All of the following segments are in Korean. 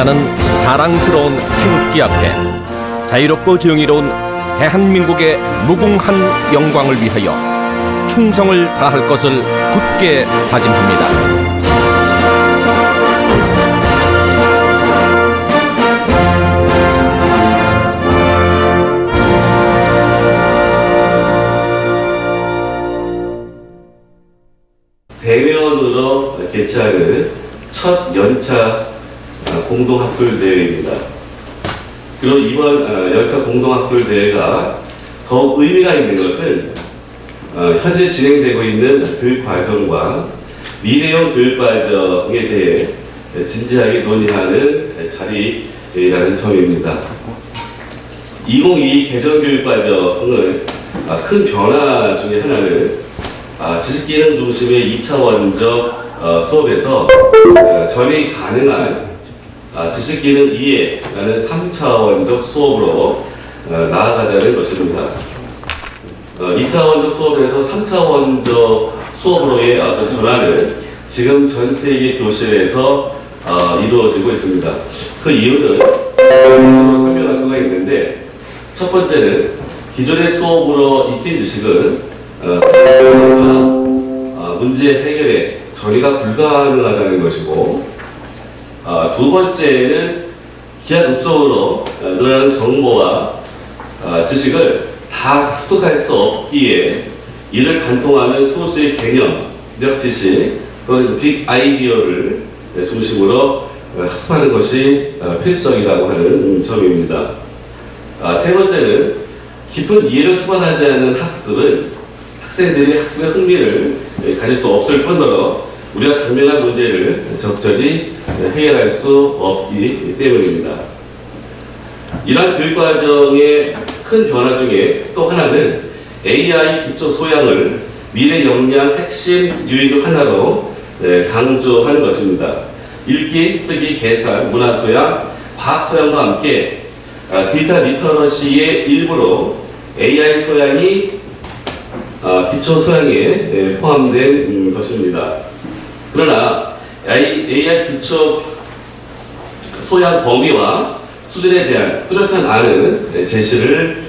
나는 자랑스러운 태극기 앞에 자유롭고 정의로운 대한민국의 무궁한 영광을 위하여 충성을 다할 것을 굳게 다짐합니다. 대면으로 개최하는 첫 연차 공동학술대회입니다. 그리고 이번 연차 공동학술대회가 더욱 의미가 있는 것은 현재 진행되고 있는 교육과정과 미래형 교육과정에 대해 진지하게 논의하는 자리라는 점입니다. 2022 개정교육과정은 큰 변화 중에 하나는 지식기능 중심의 2차원적 수업에서 전이 가능한 지식기능 이해라는 3차원적 수업으로 나아가자는 것입니다. 2차원적 수업에서 3차원적 수업으로의 어떤 전환은 지금 전 세계 교실에서 이루어지고 있습니다. 그 이유는 설명할 수가 있는데, 첫 번째는 기존의 수업으로 익힌 지식은 문제 해결에 처리가 불가능하다는 것이고, 두 번째는 기하 급속으로 늘어나는 정보와 지식을 다 습득할 수 없기에 이를 관통하는 소수의 개념적 지식 또는 빅 아이디어를 중심으로 학습하는 것이 필수적이라고 하는 점입니다. 세 번째는 깊은 이해를 수반하지 않는 학습은 학생들이 학습의 흥미를 가질 수 없을 뿐더러 우리가 당면한 문제를 적절히 해결할 수 없기 때문입니다. 이러한 교육과정의 큰 변화 중에 또 하나는 AI 기초 소양을 미래 역량 핵심 유인 중 하나로 강조하는 것입니다. 읽기, 쓰기, 계산, 문화 소양, 과학 소양과 함께 디지털 리터러시의 일부로 AI 소양이 기초 소양에 포함된 것입니다. 그러나 AI 기초 소양 범위와 수준에 대한 뚜렷한 안은 제시를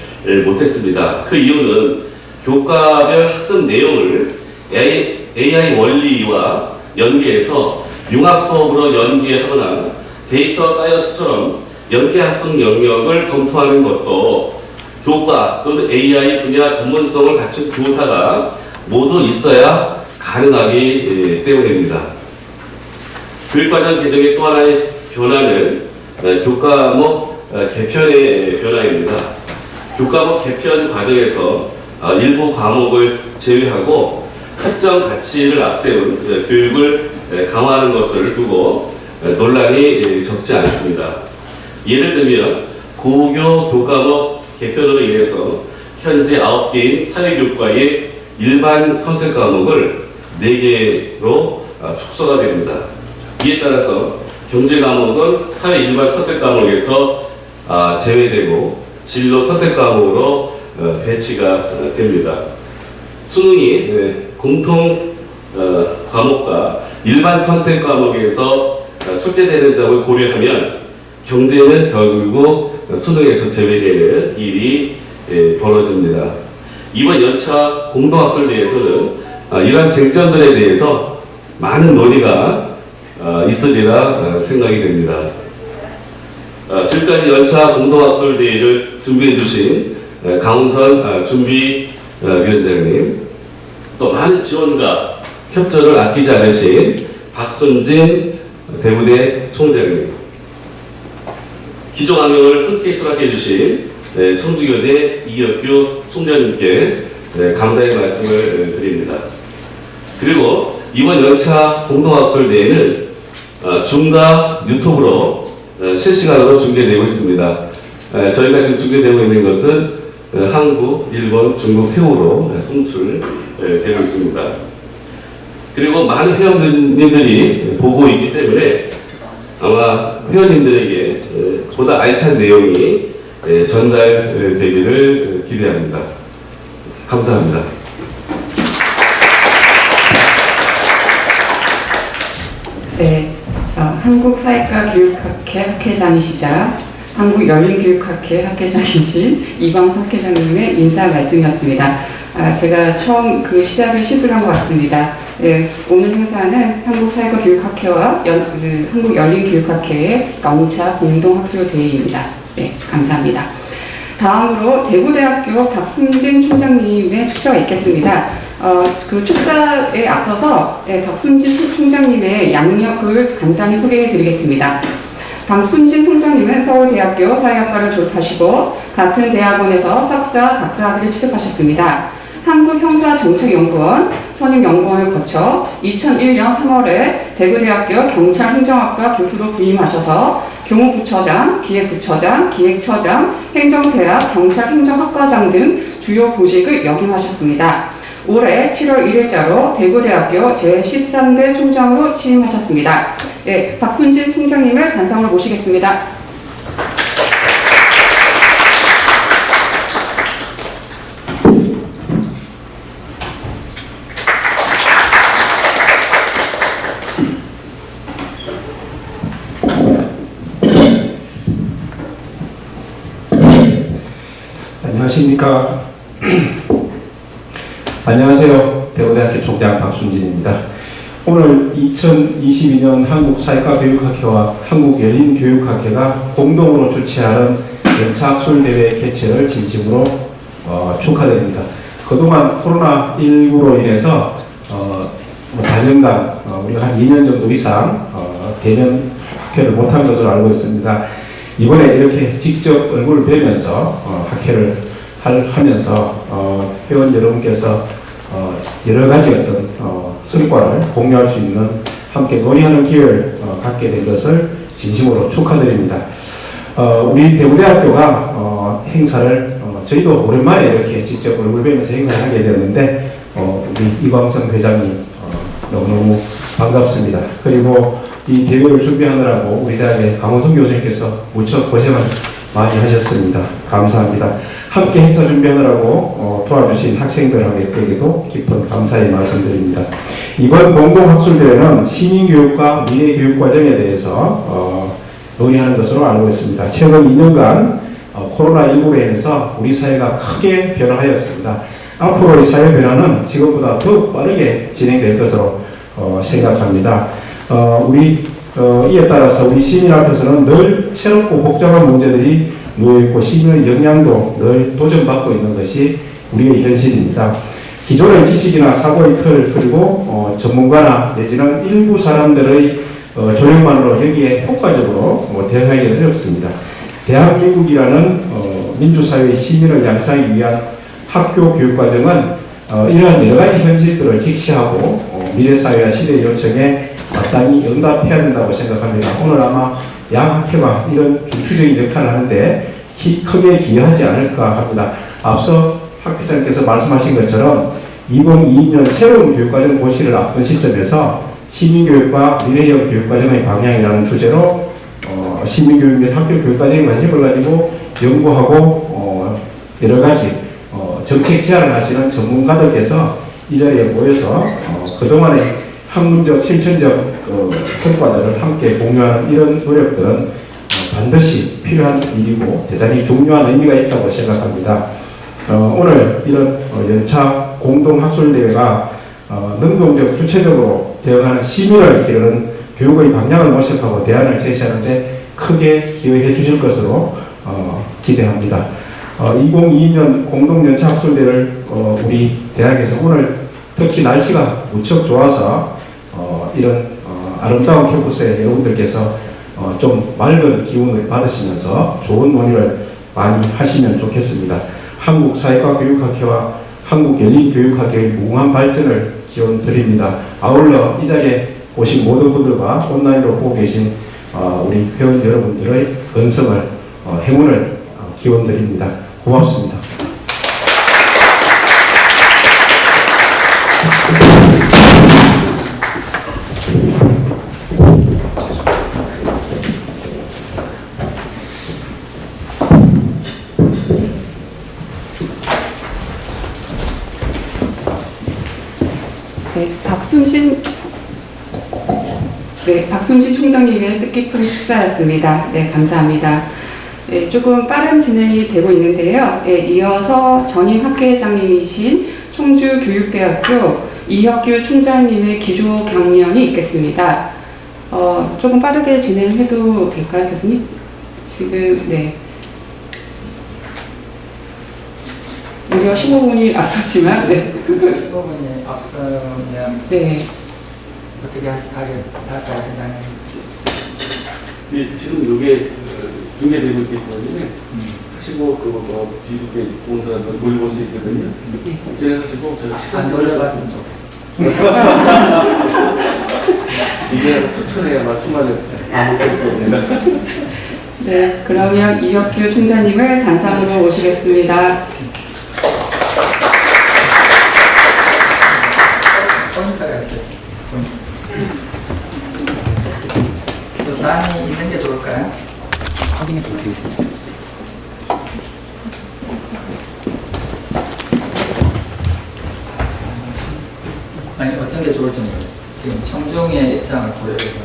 못했습니다. 그 이유는 교과별 학습 내용을 AI 원리와 연계해서 융합 수업으로 연계하거나 데이터 사이언스처럼 연계 학습 영역을 검토하는 것도 교과 또는 AI 분야 전문성을 갖춘 교사가 모두 있어야 가능하기 때문입니다. 교육과정 개정의 또 하나의 변화는 교과목 개편의 변화입니다. 교과목 개편 과정에서 일부 과목을 제외하고 특정 가치를 앞세운 교육을 강화하는 것을 두고 논란이 적지 않습니다. 예를 들면 고교 교과목 개편으로 인해서 현재 9개인 사회교육과의 일반 선택 과목을 4개로 축소가 됩니다. 이에 따라서 경제 과목은 사회 일반 선택 과목에서 제외되고 진로 선택 과목으로 배치가 됩니다. 수능이 공통 과목과 일반 선택 과목에서 출제되는 점을 고려하면 경제는 결국 수능에서 제외되는 일이 벌어집니다. 이번 연차 공동학술대회에서는 이러한 쟁점들에 대해서 많은 논의가 있으리라 생각이 됩니다. 지금까지 연차 공동학술대회를 준비해 주신 강훈선 준비위원장님, 또 많은 지원과 협조를 아끼지 않으신 박순진 대구대 총장님, 기존학력을 흔쾌히 수락해 주신 청주교대 이혁규 총장님께 감사의 말씀을 드립니다. 그리고 이번 연차 공동학술대회는 줌과 유튜브로 실시간으로 중계되고 있습니다. 저희가 지금 중계되고 있는 것은 한국, 일본, 중국, 태국으로 송출되고 있습니다. 그리고 많은 회원님들이 보고 있기 때문에 아마 회원님들에게 보다 알찬 내용이 전달되기를 기대합니다. 감사합니다. 네, 한국사회과교육학회 학회장이시자 한국열린교육학회 학회장이신 이광석 학회장님의 인사 말씀이었습니다. 제가 처음 그 시작을 실수한 것 같습니다. 네, 오늘 행사는 한국사회과교육학회와 한국열린교육학회의 영차 공동학술대회입니다. 네, 감사합니다. 다음으로 대구대학교 박순진 총장님의 축사가 있겠습니다. 그 축사에 앞서서 박순진 총장님의 양력을 간단히 소개해 드리겠습니다. 박순진 총장님은 서울대학교 사회학과를 졸업하시고 같은 대학원에서 석사, 박사학위를 취득하셨습니다. 한국형사정책연구원 선임연구원을 거쳐 2001년 3월에 대구대학교 경찰행정학과 교수로 부임하셔서 교무부처장, 기획부처장, 기획처장, 행정대학, 경찰행정학과장 등 주요 보직을 역임하셨습니다. 올해 7월 1일자로 대구대학교 제13대 총장으로 취임하셨습니다. 네, 박순진 총장님을 단상으로 모시겠습니다. 안녕하십니까. 안녕하세요. 대구대학교 총장 박순진입니다. 오늘 2022년 한국사회과교육학회와 한국열린교육학회가 공동으로 주최하는 연차학술대회 개최를 진심으로 축하드립니다. 그동안 코로나19로 인해서 단연간 우리가 한 2년 정도 이상 대면 학회를 못한 것으로 알고 있습니다. 이번에 이렇게 직접 얼굴을 뵈면서 학회를 하면서 회원 여러분께서 여러 가지 어떤 성과를 공유할 수 있는 함께 논의하는 기회를 갖게 된 것을 진심으로 축하드립니다. 우리 대구대학교가 행사를 저희도 오랜만에 이렇게 직접 얼굴 뵈면서 행사를 하게 되었는데 우리 이광성 회장님 너무너무 반갑습니다. 그리고 이 대회를 준비하느라고 우리 대학의 강원성 교수님께서 무척 고생을 많이 하셨습니다. 감사합니다. 함께 행사 준비하느라고 도와주신 학생들에게도 깊은 감사의 말씀드립니다. 이번 공동학술대회는 시민교육과 미래교육과정에 대해서 논의하는 것으로 알고 있습니다. 최근 2년간 코로나19로 인해서 우리 사회가 크게 변화하였습니다. 앞으로의 사회 변화는 지금보다 더 빠르게 진행될 것으로 생각합니다. 이에 따라서 우리 시민 앞에서는 늘 새롭고 복잡한 문제들이 놓여있고 시민의 역량도 늘 도전받고 있는 것이 우리의 현실입니다. 기존의 지식이나 사고의 틀 그리고 전문가나 내지는 일부 사람들의 조력만으로 여기에 효과적으로 대응하기 어렵습니다. 대한민국이라는 민주사회의 시민을 양성하기 위한 학교 교육과정은 이러한 여러 가지 현실들을 직시하고 미래사회와 시대의 요청에 마땅히 응답해야 된다고 생각합니다. 오늘 아마 양 학회가 이런 중추적인 역할을 하는데 크게 기여하지 않을까 합니다. 앞서 학 회장께서 말씀하신 것처럼 2022년 새로운 교육과정 고시를 앞둔 시점에서 시민교육과 미래형 교육과정의 방향이라는 주제로 시민교육 및 학교 교육과정의 관심을 가지고 연구하고 여러 가지 정책 제안을 하시는 전문가들께서 이 자리에 모여서 그동안의 학문적, 실천적 성과들을 함께 공유하는 이런 노력들은 반드시 필요한 일이고 대단히 중요한 의미가 있다고 생각합니다. 오늘 이런 연차 공동학술대회가 능동적, 주체적으로 되어가는 시민을 기르는 교육의 방향을 모색하고 대안을 제시하는 데 크게 기여해 주실 것으로 기대합니다. 2022년 공동연차학술대회를 우리 대학에서 오늘 특히 날씨가 무척 좋아서 이런 아름다운 캠퍼스에 여러분들께서 좀 맑은 기운을 받으시면서 좋은 논의를 많이 하시면 좋겠습니다. 한국사회과교육학회와 한국열린교육학회의 무궁한 발전을 기원드립니다. 아울러 이 자리에 오신 모든 분들과 온라인으로 보고 계신 우리 회원 여러분들의 건성을 행운을 기원드립니다. 고맙습니다. 네, 박순진 네, 박순진 총장님의 뜻깊은 축사였습니다. 네, 감사합니다. 네, 조금 빠른 진행이 되고 있는데요. 네, 이어서 전임 학회장님이신 청주교육대학교 이혁규 총장님의 기조 강연이 있겠습니다. 조금 빠르게 진행해도 될까요, 교수님? 지금, 네. 무려 15분이 앞섰지만, 네. 15분이 앞서면 네. 어떻게 할까요, 회장님? 네, 지금 이게 중계되고 있기 때문에 하시고 그거 뒤에 온 사람들 돌려볼 수 있거든요. 진행하시고 저희 식사 안 돌려봤으면 좋겠어요. 이게 수천에야만 수많은 네, 그러면 이혁규 총장님을 단상으로 모시겠습니다. 포인트가 있어요. 또 사안이 있는 게 좋을까요? 확인해서 드리겠습니다. 아니 어떤 게 좋을지 모르겠어요. 지금 청중의 입장을 고려해서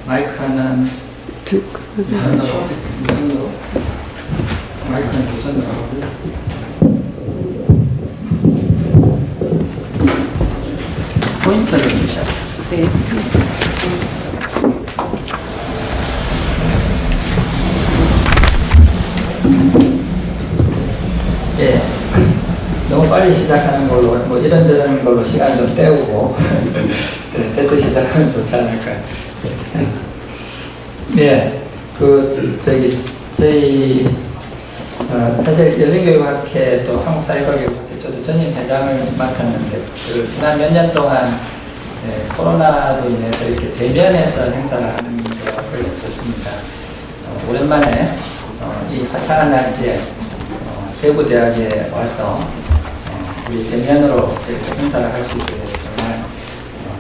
마이크는 우선으로 마이크는 우선으로 하고 포인트를 주셔야 돼요. 네. 예. 너무 빨리 시작하는 걸로, 뭐 이런저런 걸로 시간 좀 때우고, 네, 제때 시작하면 좋지 않을까요? 네. 저희, 사실 열린교육학회 또 한국사회과교육학회 저도 전임 회장을 맡았는데, 지난 몇 년 동안 코로나로 인해서 이렇게 대면에서 행사를 하는 게 거의 없었습니다. 오랜만에 이 화창한 날씨에 대구대학에 와서 우리 대면으로 이렇게 행사를 할 수 있게 돼서 정말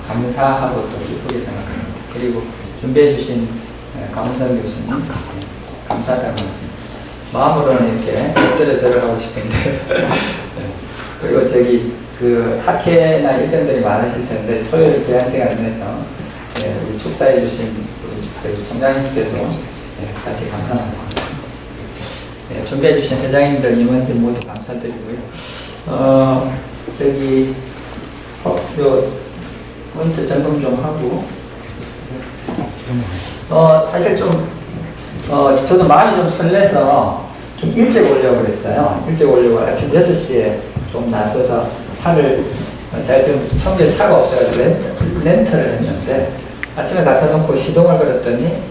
감사하고 또 기쁘게 생각합니다. 그리고 준비해 주신 강훈선 교수님 감사하다고 말씀드립니다. 마음으로는 이렇게 엎드려 절하고 싶은데 그리고 그 학회나 일정들이 많으실 텐데 토요일 귀한 시간 내서 우리 축사해 주신 우리 총장님께도 다시 감사합니다. 준비해 주신 회장님들, 임원들 모두 감사드리고요. 요 포인트 점검 좀 하고 사실 저도 마음이 좀 설레서 좀 일찍 오려고 그랬어요. 일찍 오려고 아침 6시에 좀 나서서 제가 지금 청주에 차가 없어가지고 렌트를 했는데 아침에 갖다 놓고 시동을 걸었더니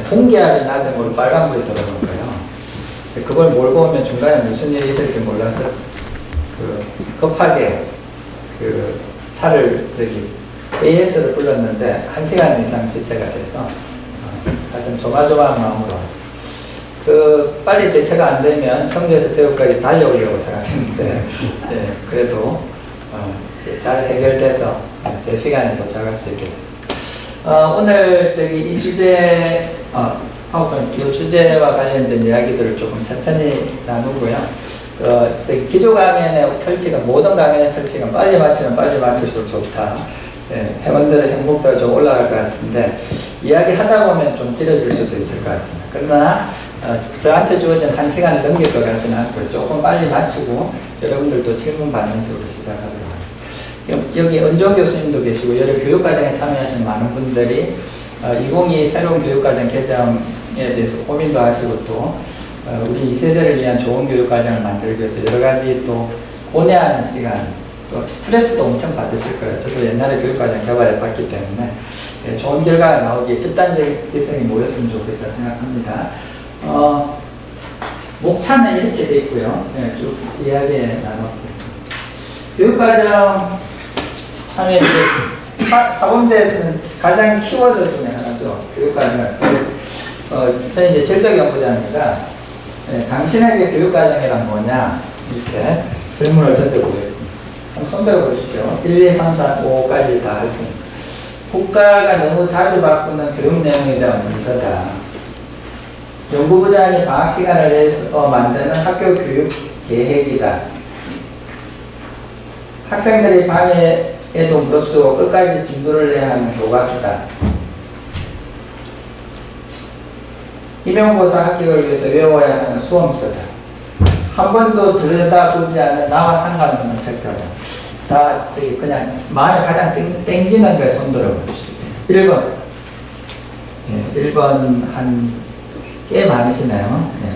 공기압이 낮은 걸로 빨간불이 들어오는 거예요. 그걸 몰고 오면 중간에 무슨 일이 있을지 몰라서 급하게 차를 AS를 불렀는데 1시간 이상 지체가 돼서 사실 조마조마한 마음으로 왔어요. 빨리 대체가 안 되면 청주에서 대구까지 달려오려고 생각했는데 그래도 잘 해결돼서 제 시간에 도착할 수 있게 됐습니다. 오늘 이 주제 이 주제와 관련된 이야기들을 조금 천천히 나누고요. 기조 강연의 설치가, 모든 강연의 설치가 빨리 맞추면 빨리 맞출수록 좋다. 회원들의 행복도가 좀 올라갈 것 같은데, 이야기 하다 보면 좀 길어질 수도 있을 것 같습니다. 그러나, 저한테 주어진 1시간을 넘길 것 같지는 않고, 조금 빨리 맞추고, 여러분들도 질문 받는 식으로 시작하도록 하겠습니다. 지금 여기 은조 교수님도 계시고, 여러 교육과정에 참여하신 많은 분들이 2022 새로운 교육과정 개정에 대해서 고민도 하시고 또 우리 2세대를 위한 좋은 교육과정을 만들기 위해서 여러 가지 또 고뇌하는 시간, 또 스트레스도 엄청 받으실 거예요. 저도 옛날에 교육과정 개발해 봤기 때문에 좋은 결과가 나오기에 집단지성이 모였으면 좋겠다 생각합니다. 목차는 이렇게 돼 있고요. 쭉 이야기 나눠보겠습니다. 교육과정 하면 이제 사범대에서는 가장 키워드 중에 하나죠. 교육과정을. 저는 이제 질적연구자입니다. 당신에게 교육과정이란 뭐냐? 이렇게 질문을 던져보겠습니다. 한번 손들어 보시죠. 1, 2, 3, 4, 5까지 다 할 테니까. 국가가 너무 자주 바꾸는 교육 내용에 대한 문서다. 연구부장이 방학 시간을 내서 만드는 학교 교육 계획이다. 학생들이 방에 에도 무릅쓰고 끝까지 진도를 내야 하는 교과서다. 임용고사 합격을 위해서 외워야 하는 수험서다. 한 번도 들여다보지 않은 나와 상관없는 책들은 다 저기 그냥 마음에 가장 땡기는 거에 손들어 봅시다. 1번. 예, 1번 한 꽤 많으시네요. 예,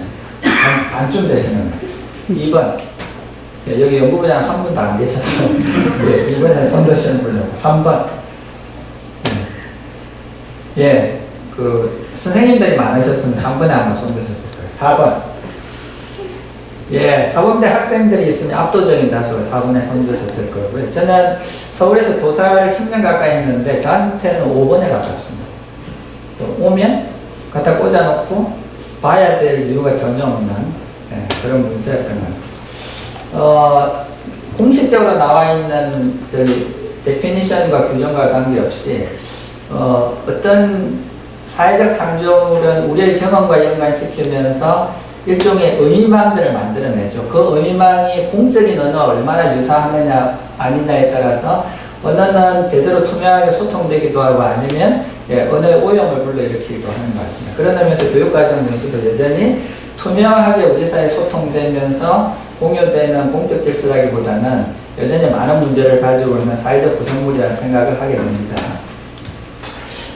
반쯤 되시는 거예요. 2번. 예, 여기 연구부장 한 분도 안 계셔서 예, 2번에 손드시는 분이고 3번. 예, 그 선생님들이 많으셨으면 3번에 아마 손드셨을 거예요. 4번. 예, 사범대 학생들이 있으면 압도적인 다수가 4번에 손드셨을 거고요. 저는 서울에서 교사를 10년 가까이 했는데 저한테는 5번에 가깝습니다. 또 오면 갖다 꽂아놓고 봐야 될 이유가 전혀 없는 그런 문제였던 것 같습니다. 공식적으로 나와 있는 데피니션과 규정과 관계없이 어떤 사회적 창조물은 우리의 경험과 연관시키면서 일종의 의미망들을 만들어내죠. 그 의미망이 공적인 언어와 얼마나 유사하느냐 아니냐에 따라서 언어는 제대로 투명하게 소통되기도 하고 아니면 언어의 오염을 불러일으키기도 하는 것 같습니다. 그런 의미에서 교육과정 문서도 여전히 투명하게 우리 사회에 소통되면서 공유되는 공적 질서라기보다는 여전히 많은 문제를 가지고 있는 사회적 구성물이라는 생각을 하게 됩니다.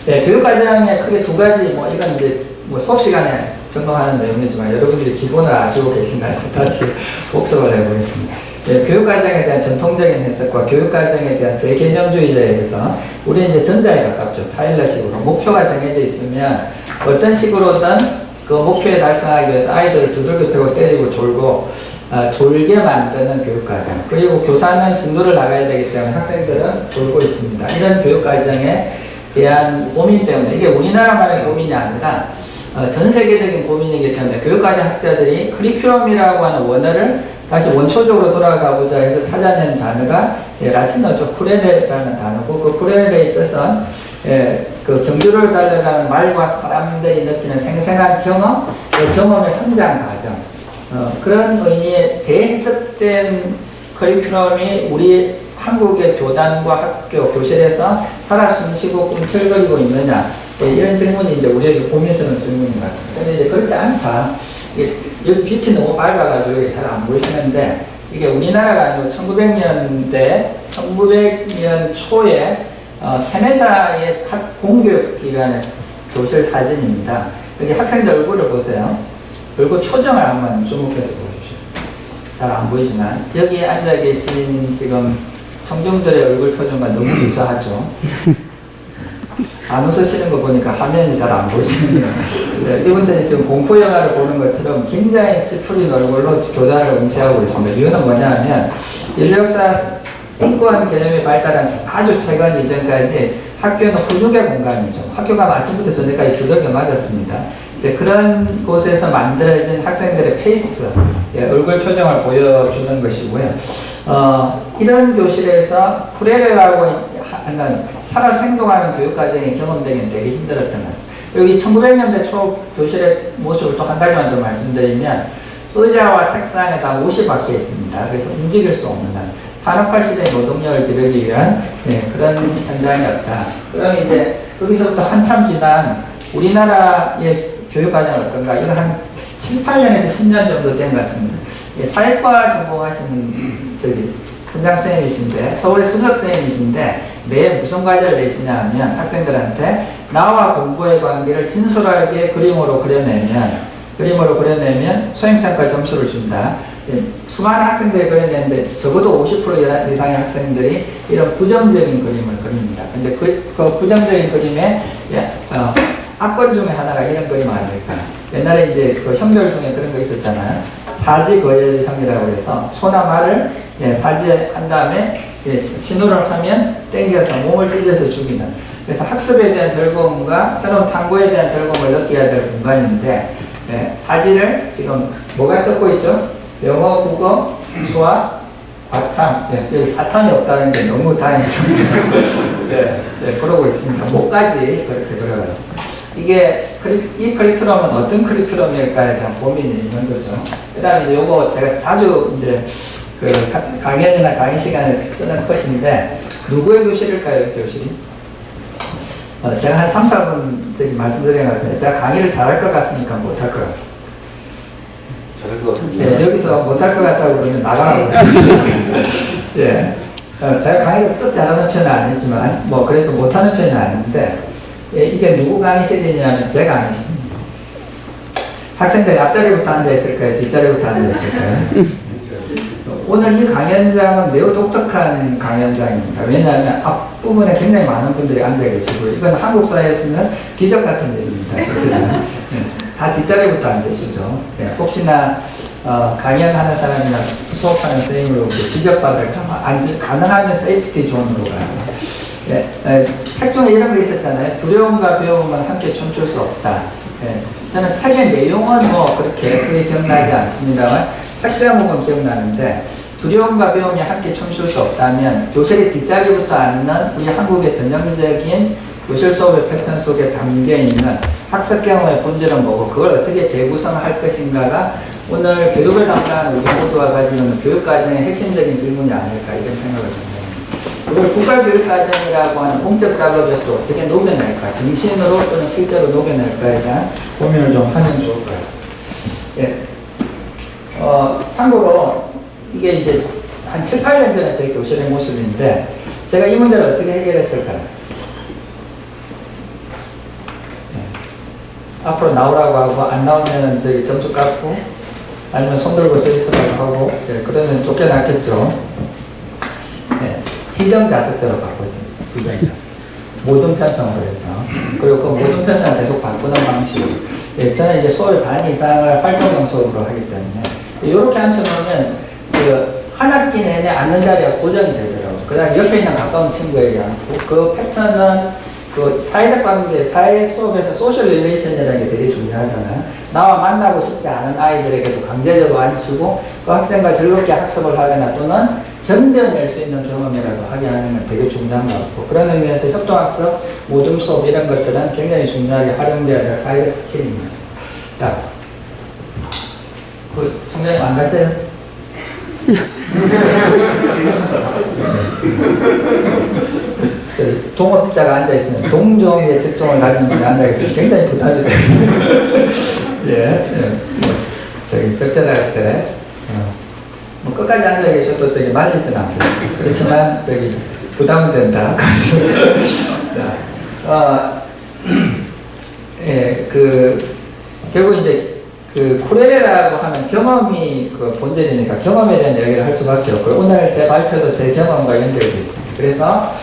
네, 교육과정에 크게 두 가지, 이건 이제 수업 시간에 전공하는 내용이지만 여러분들이 기본을 아시고 계신가 해서 다시 복습을 해보겠습니다. 예, 교육과정에 대한 전통적인 해석과 교육과정에 대한 재개념주의자에 대해서 우리는 이제 전자에 가깝죠. 타일러식으로 목표가 정해져 있으면 어떤 식으로든 그 목표에 달성하기 위해서 아이들을 두들겨 패고 때리고 졸게 만드는 교육과정. 그리고 교사는 진도를 나가야 되기 때문에 학생들은 졸고 있습니다. 이런 교육과정에 대한 고민 때문에 이게 우리나라만의 고민이 아니라 전 세계적인 고민이기 때문에 교육과정 학자들이 커리큘럼이라고 하는 원어를 다시 원초적으로 돌아가 보자 해서 찾아낸 단어가 라틴어죠. 쿠레레라는 단어고 그 쿠레레의 뜻은 그 경주를 달려가는 말과 사람들이 느끼는 생생한 경험, 그 경험의 성장 과정 그런 의미의 재해석된 커리큘럼이 우리 한국의 교단과 학교, 교실에서 살아 숨쉬고 꿈틀거리고 있느냐 이런 질문이 이제 우리에게 고민스러운 질문인 것 같아요. 근데 이제 그렇지 않다. 여기 빛이 너무 밝아가지고 잘 안 보이시는데 이게 우리나라가 아니고 1900년 초에 캐나다의 공교육기관의 교실 사진입니다. 여기 학생들 얼굴을 보세요. 얼굴 표정을 한번 주목해서 보십시오. 잘 안 보이지만 여기 앉아 계신 지금 청중들의 얼굴 표정과 너무 유사하죠. 안 웃으시는 거 보니까 화면이 잘 안 보이시네요. 이분들이 지금 공포영화를 보는 것처럼 굉장히 찌푸린 얼굴로 교단을 응시하고 있습니다. 이유는 뭐냐면 인력사 인권 개념이 발달한 아주 최근 이전까지 학교는 훈육의 공간이죠. 학교가 아침부터 저녁까지 두들겨 맞았습니다. 그런 곳에서 만들어진 학생들의 페이스, 얼굴 표정을 보여주는 것이고요. 이런 교실에서 쿠레레라고 하는 살아 생동하는 교육과정이 경험되기는 되게 힘들었던 것 같습니다. 여기 1900년대 초 교실의 모습을 또 한 가지만 더 말씀드리면 의자와 책상에 다 옷이 박혀 있습니다. 그래서 움직일 수 없는 산업화 시대의 노동력을 기르기 위한 그런 현장이었다. 그럼 이제 거기서부터 한참 지난 우리나라의 교육과정은 어떤가? 이거 한 7, 8년에서 10년 정도 된 것 같습니다. 사회과 전공하시는 선생님이신데 서울의 수석선생님이신데 매일 무슨 과제를 내시냐 하면 학생들한테 나와 공부의 관계를 진솔하게 그림으로 그려내면 수행평가 점수를 준다. 수많은 학생들이 그려내는데 적어도 50% 이상의 학생들이 이런 부정적인 그림을 그립니다. 근데 그 부정적인 그림에 악권 중에 하나가 이런 그림 아닐까. 옛날에 이제 그 형별 중에 그런 거 있었잖아요. 사지거열형이라고 해서 소나 말을 사지한 다음에 신호를 하면 땡겨서 몸을 찢어서 죽이는. 그래서 학습에 대한 즐거움과 새로운 탐구에 대한 즐거움을 느껴야 될 공간인데 사지를 지금 뭐가 뜯고 있죠? 영어, 국어, 수학, 과탐. 여기 사탐이 없다는 게 너무 다행이죠. 그러고 있습니다. 뭐까지 그렇게 그려가지고. 이 커리큘럼은 어떤 커리큘럼일까에 대한 고민이 있는 거죠. 그 다음에 요거 제가 자주 이제 그 강연이나 강의 시간에 쓰는 컷인데 누구의 교실일까요, 교실이? 제가 한 3, 4분 말씀드린 것 같은데 제가 강의를 잘할 것 같습니까? 못할 것 같습니까? 잘할 것 같습니다. 네, 여기서 못할 것 같다고 그러면 나가라고 예. 제가 강의를 썩 잘하는 편은 아니지만 뭐 그래도 못하는 편은 아닌데 예, 이게 누구 강의실이냐면 제 강의실입니다. 학생들이 앞자리부터 앉아있을까요? 뒷자리부터 앉아있을까요? 오늘 이 강연장은 매우 독특한 강연장입니다. 왜냐하면 앞부분에 굉장히 많은 분들이 앉아 계시고 이건 한국 사회에서는 기적 같은 일입니다. 다 뒷자리부터 앉으시죠. 네, 혹시나 강연하는 사람이나 수업하는 선생님으로 지적받을까 가능하면 세이프티 존으로 가서 책 중에 이런 거 있었잖아요. 두려움과 배움은 함께 춤출 수 없다. 저는 책의 내용은 뭐 그렇게 크게 기억나지 않습니다만 책 제목은 기억나는데 두려움과 배움이 함께 춤출 수 없다면 교실의 뒷자리부터 앉는 우리 한국의 전형적인 교실 수업의 패턴 속에 담겨있는 학습 경험의 본질은 뭐고 그걸 어떻게 재구성할 것인가가 오늘 교육을 담당하는 우리 모두가 가지고 있는 교육과정의 핵심적인 질문이 아닐까 이런 생각을 합니다. 그걸 국가교육과정이라고 하는 공적 작업에서 어떻게 녹여낼까, 정신으로 또는 실제로 녹여낼까에 대한 고민을 좀 하면 좋을 것 같습니다. 예. 참고로 이게 이제 한 7, 8년 전에 제 교실의 모습인데 제가 이 문제를 어떻게 해결했을까요? 앞으로 나오라고 하고 안 나오면 저기 점수 깎고 아니면 손 들고 서 있으라고 하고 그러면 쫓겨났겠죠. 지정자습제로 바꿨습니다. 지정자습. 모든 편성을 해서 그리고 그 모든 편성을 계속 바꾸는 방식. 저는 이제 수업의 반 이상을 활동형 수업으로 하기 때문에 이렇게 앉혀놓으면 한 학기 내내 앉는 자리가 고정이 되더라고요. 그 다음 옆에 있는 가까운 친구에게 앉고 그 패턴은 그 사회적 관계, 사회 수업에서 소셜 릴레이션이라는 게 되게 중요하잖아요. 나와 만나고 싶지 않은 아이들에게도 강제적으로 앉히고 그 학생과 즐겁게 학습을 하거나 또는 견뎌낼 수 있는 경험이라도 하게 하는 건 되게 중요한 것 같고 그런 의미에서 협동학습, 모둠 수업 이런 것들은 굉장히 중요하게 활용되어야 될 사회적 스킬입니다. 자, 그 총장님 안 가세요? 동업자가 앉아있으면 동종의 직종을 가진 분이 앉아있으면 굉장히 부담이 됩니다. 저기 적절할 때 뭐 끝까지 앉아 계셔도 저기 말리진 않고 그렇지만 저기 부담이 된다. 자, 결국 이제 그 쿠레레라고 하면 경험이 그 본질이니까 경험에 대한 이야기를 할 수밖에 없고 오늘 제 발표도 제 경험과 연결되어 있습니다. 그래서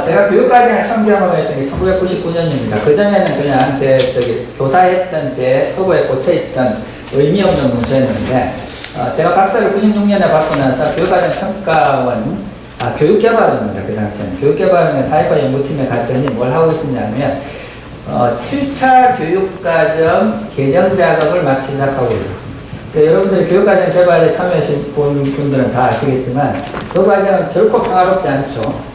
제가 교육과정을 처음 경험했던 게 1999년입니다. 그전에는 그냥 저기 교사했던 제 서구에 꽂혀있던 의미 없는 문제였는데 제가 박사를 96년에 받고 나서 교육과정 평가원 교육개발원입니다. 그 당시에는 교육개발원의 사회과 연구팀에 갔더니 뭘 하고 있었냐면 7차 교육과정 개정 작업을 막 시작하고 있었습니다. 여러분들이 교육과정 개발에 참여하신 분들은 다 아시겠지만 그 과정은 결코 평화롭지 않죠.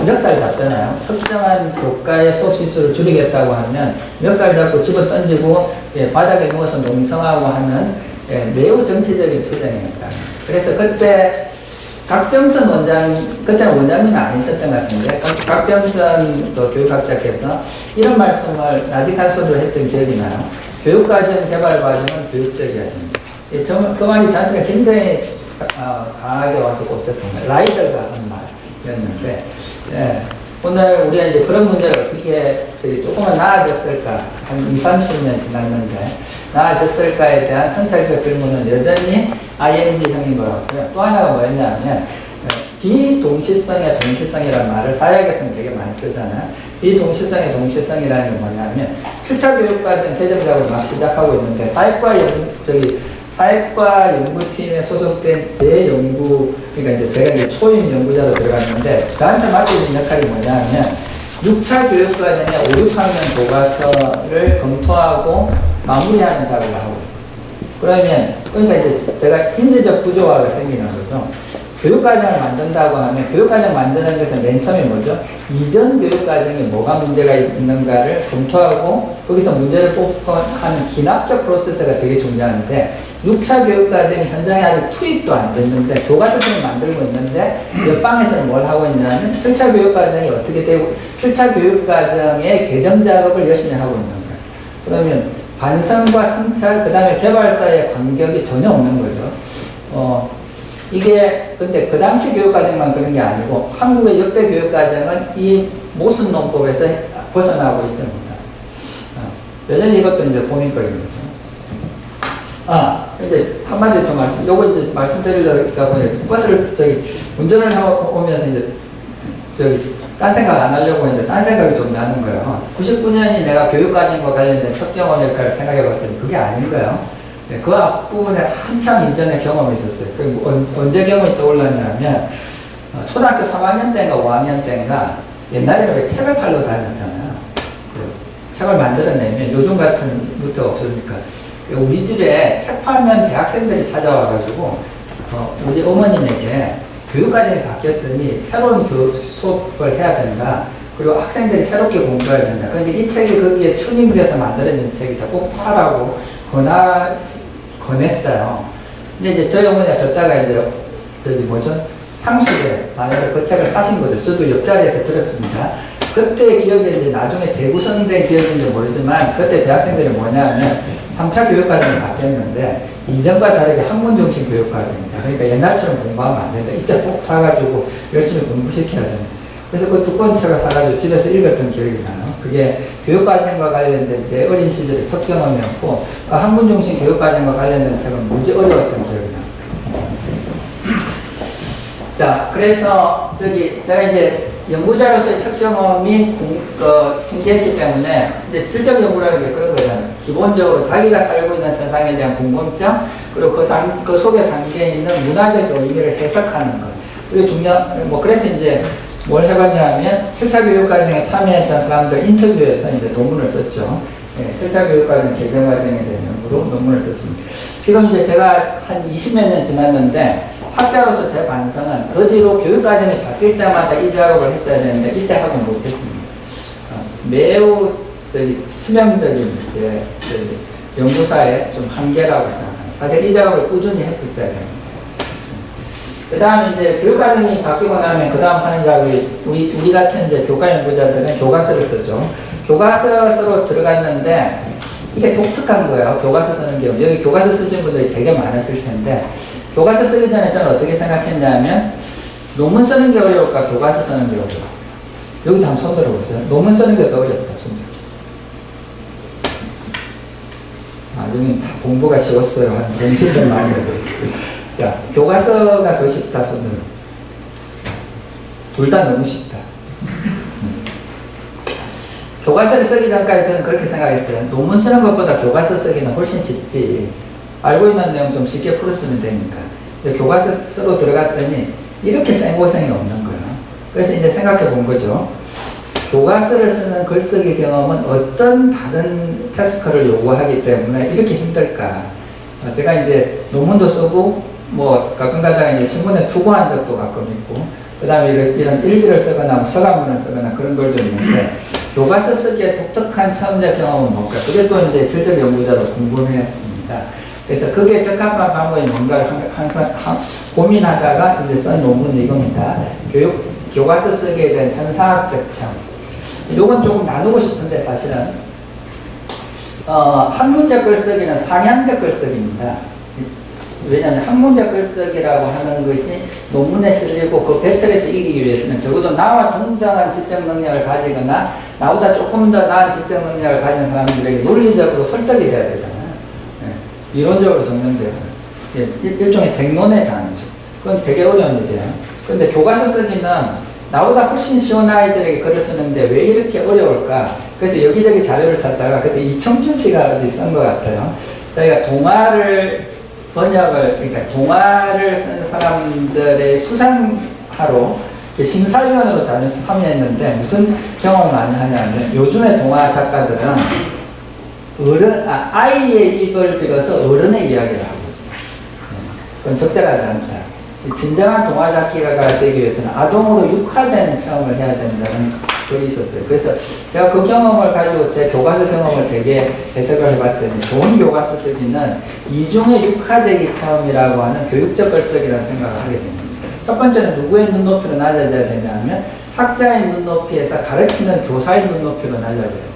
멱살 잡잖아요. 특정한 교과의 수업 실수를 줄이겠다고 하면 멱살 잡고 집어 던지고 바닥에 누워서 농성하고 하는 매우 정치적인 투쟁이었다. 그래서 그때 각병선 원장, 그때는 원장님은 아니셨던 것 같은데 각병선 교육학자께서 이런 말씀을 나직한 소리를 했던 기억이 나요. 교육과정 개발 과정은 교육적이어야 됩니다. 그 말이 자신이 굉장히 강하게 와서 꽂혔습니다. 라이더가 한 말이었는데 오늘 우리가 이제 그런 문제를 어떻게 조금은 나아졌을까 한 20, 30년 지났는데 나아졌을까에 대한 선찰적 질문은 여전히 ING형인 것 같고요. 또 하나가 뭐였냐면 비동시성의 동시성이라는 말을 사회학에서는 되게 많이 쓰잖아요. 비동시성의 동시성이라는 게 뭐냐면 7차 교육과정 개정 작업을 막 시작하고 있는데 사회과 연구팀에 소속된 제 연구, 그러니까 이제 제가 이제 초임 연구자로 들어갔는데 저한테 맡겨진 역할이 뭐냐면 6차 교육과정의 5, 6학년 교과서를 검토하고 마무리하는 작업을 하고 있었어요. 그러니까 이제 제가 인지적 구조화가 생기는 거죠. 교육과정을 만든다고 하면 교육과정 만드는 것은 맨 처음에 뭐죠? 이전 교육과정에 뭐가 문제가 있는가를 검토하고 거기서 문제를 뽑고 하는 기납적 프로세스가 되게 중요한데 6차 교육과정이 현장에 아직 투입도 안 됐는데 교과서를 만들고 있는데 옆방에서는 뭘 하고 있냐면 7차 교육과정이 어떻게 되고 7차 교육과정의 개정 작업을 열심히 하고 있는 거예요. 그러면 반성과 성찰, 그 다음에 개발사의 간격이 전혀 없는 거죠. 이게 근데 그 당시 교육과정만 그런 게 아니고 한국의 역대 교육과정은 이 모순 논법에서 벗어나고 있습니다. 여전히 이것도 이제 고민거리죠. 이제 한마디 더 요거 이제 말씀드리려다 보니 버스를 운전을 하고 오면서 이제 딴 생각 안 하려고 했는데 딴 생각이 좀 나는 거예요. 99년이 내가 교육과정과 관련된 첫 경험일까를 생각해 봤더니 그게 아닌 거예요. 그 앞부분에 한참 이전에 경험이 있었어요. 언제 경험이 떠올랐냐면, 초등학교 3학년 때인가 5학년 때인가, 옛날에는 왜 책을 팔러 다녔잖아요. 책을 만들어내면 요즘 같은 루트가 없으니까. 우리 집에 책 파는 대학생들이 찾아와가지고, 우리 어머님에게 교육과정이 바뀌었으니 새로운 교육 수업을 해야 된다. 그리고 학생들이 새롭게 공부해야 된다. 그런데 이 책이 거기에 튜닝돼서 만들어진 책이다. 꼭 사라고 권했어요. 근데 이제 저희 어머니가 듣다가 이제 상수에 만약에 그 책을 사신 거죠. 저도 옆자리에서 들었습니다. 그때 기억이 이제 나중에 재구성된 기억인지 모르지만 그때 대학생들이 뭐냐면 3차 교육과정이 바뀌었는데 이전과 다르게 학문중심 교육과정입니다. 그러니까 옛날처럼 공부하면 안 된다. 이 책 꼭 사가지고 열심히 공부시켜야 된다. 그래서 그 두꺼운 책을 사가지고 집에서 읽었던 기억이 나요. 그게 교육과정과 관련된 제 어린 시절의 첫 경험이었고, 학문중심 교육과정과 관련된 책은 무지 어려웠던 기억이 나요. 자, 그래서 제가 이제 연구자로서의 첫 경험이 신기했기 때문에, 이제 질적 연구라는 게 그런 거잖아요. 기본적으로 자기가 살고 있는 세상에 대한 궁금증, 그리고 그 속에 담겨 있는 문화적 의미를 해석하는 것. 그게 그래서 이제 뭘 해봤냐면 7차 교육과정에 참여했던 사람들 인터뷰에서 이제 논문을 썼죠. 7차 교육과정 개정과정에 대한 연구로 논문을 썼습니다. 지금 이제 제가 한 20몇 년 지났는데 학자로서 제 반성은 그 뒤로 교육과정이 바뀔 때마다 이 작업을 했어야 되는데 이때 하고 못했습니다. 매우 치명적인 연구사의 좀 한계라고 생각합니다. 사실 이 작업을 꾸준히 했었어야 됩니다. 그 다음에 이제 교육과정이 바뀌고 나면 그 다음 하는 작업이 우리 같은 이제 교과 연구자들은 교과서를 썼죠. 교과서로 들어갔는데 이게 독특한 거예요. 교과서 쓰는 경우. 여기 교과서 쓰신 분들이 되게 많으실 텐데 교과서 쓰기 전에 저는 어떻게 생각했냐면 논문 쓰는 게 어려울까 교과서 쓰는 게 어려울까. 여기도 한번 손 들어보세요. 논문 쓰는 게 더 어렵다. 손 들어. 여기는 다 공부가 쉬웠어요. 한 정신을 많이 해봤어요. 자, 교과서가 더 쉽다, 손으로. 둘 다 너무 쉽다. 교과서를 쓰기 전까지 저는 그렇게 생각했어요. 논문 쓰는 것보다 교과서 쓰기는 훨씬 쉽지. 알고 있는 내용 좀 쉽게 풀었으면 되니까. 근데 교과서 쓰러 들어갔더니 이렇게 센 고생이 없는 거예요. 그래서 이제 생각해 본 거죠. 교과서를 쓰는 글쓰기 경험은 어떤 다른 태스크를 요구하기 때문에 이렇게 힘들까. 제가 이제 논문도 쓰고 가끔가다 이제 신문에 투고한 적도 가끔 있고, 그 다음에 이런 일기를 쓰거나 서간문을 쓰거나 그런 걸 좀 있는데, 교과서 쓰기에 독특한 처음적 경험은 뭘까? 그게 또 이제 질적 연구자도 궁금해했습니다. 그래서 그게 적합한 방법이 뭔가를 항상 고민하다가 이제 쓴 논문이 이겁니다. 교과서 쓰기에 대한 현상학적 체험. 요건 조금 나누고 싶은데 사실은, 학문적 글쓰기는 상향적 글쓰기입니다. 왜냐하면 학문적 글쓰기라고 하는 것이 논문에 실리고 그 배틀에서 이기기 위해서는 적어도 나와 동등한 지적 능력을 가지거나 나보다 조금 더 나은 지적 능력을 가진 사람들에게 논리적으로 설득이 돼야 되잖아요. 이론적으로 적는데요. 일종의 쟁론의 장이죠. 그건 되게 어려운 일이에요. 그런데 교과서 쓰기는 나보다 훨씬 쉬운 아이들에게 글을 쓰는데 왜 이렇게 어려울까? 그래서 여기저기 자료를 찾다가 그때 이청준 씨가 어디 쓴 것 같아요. 저희가 동화를 그러니까 동화를 쓴 사람들의 수상하러 심사위원으로 참여했는데 무슨 경험을 많이 하냐면 요즘의 동화 작가들은 아이의 입을 빌어서 어른의 이야기를 하고 그건 적절하지 않다. 진정한 동아잡기가 되기 위해서는 아동으로 육화되는 체험을 해야 된다는 글이 있었어요. 그래서 제가 그 경험을 가지고 제 교과서 경험을 되게 해석을 해봤더니 좋은 교과서 쓰기는 이중의 육화되기 체험이라고 하는 교육적 글쓰기라는 생각을 하게 됩니다. 첫 번째는 누구의 눈높이로 낮아져야 되냐면 학자의 눈높이에서 가르치는 교사의 눈높이로 낮아져야 돼요.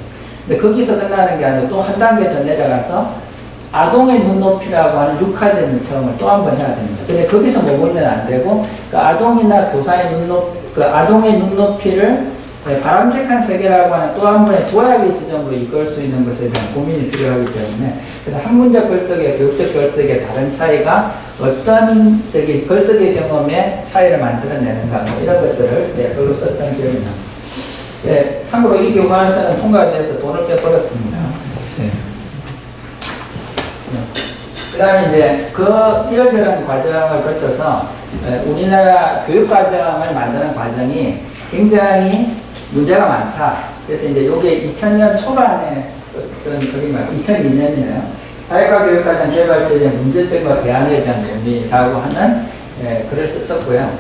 근데 거기서 끝나는 게 아니고 또 한 단계 더 내려가서 아동의 눈높이라고 하는 육화되는 체험을 또 한 번 해야 됩니다. 근데 거기서 머물면 안 되고 그 아동이나 교사의 그 아동의 눈높이를 바람직한 세계라고 하는 또 한 번의 도약의 지점으로 이끌 수 있는 것에 대한 고민이 필요하기 때문에 그래서 학문적 글쓰기와 교육적 글쓰기의 다른 차이가 어떤 글쓰기 경험의 차이를 만들어내는가 뭐 이런 것들을 글로 썼던 기억이 납니다. 참고로 이 교과서는 통과에 대해서 돈을 꽤 벌었습니다. 그 다음에 이제 이런저런 과정을 거쳐서 우리나라 교육과정을 만드는 과정이 굉장히 문제가 많다. 그래서 이제 이게 2000년 초반에 썼던 글이 2002년이네요. 사회과 교육과정 개발제의 문제점과 대안에 대한 논의라고 하는 글을 썼었고요.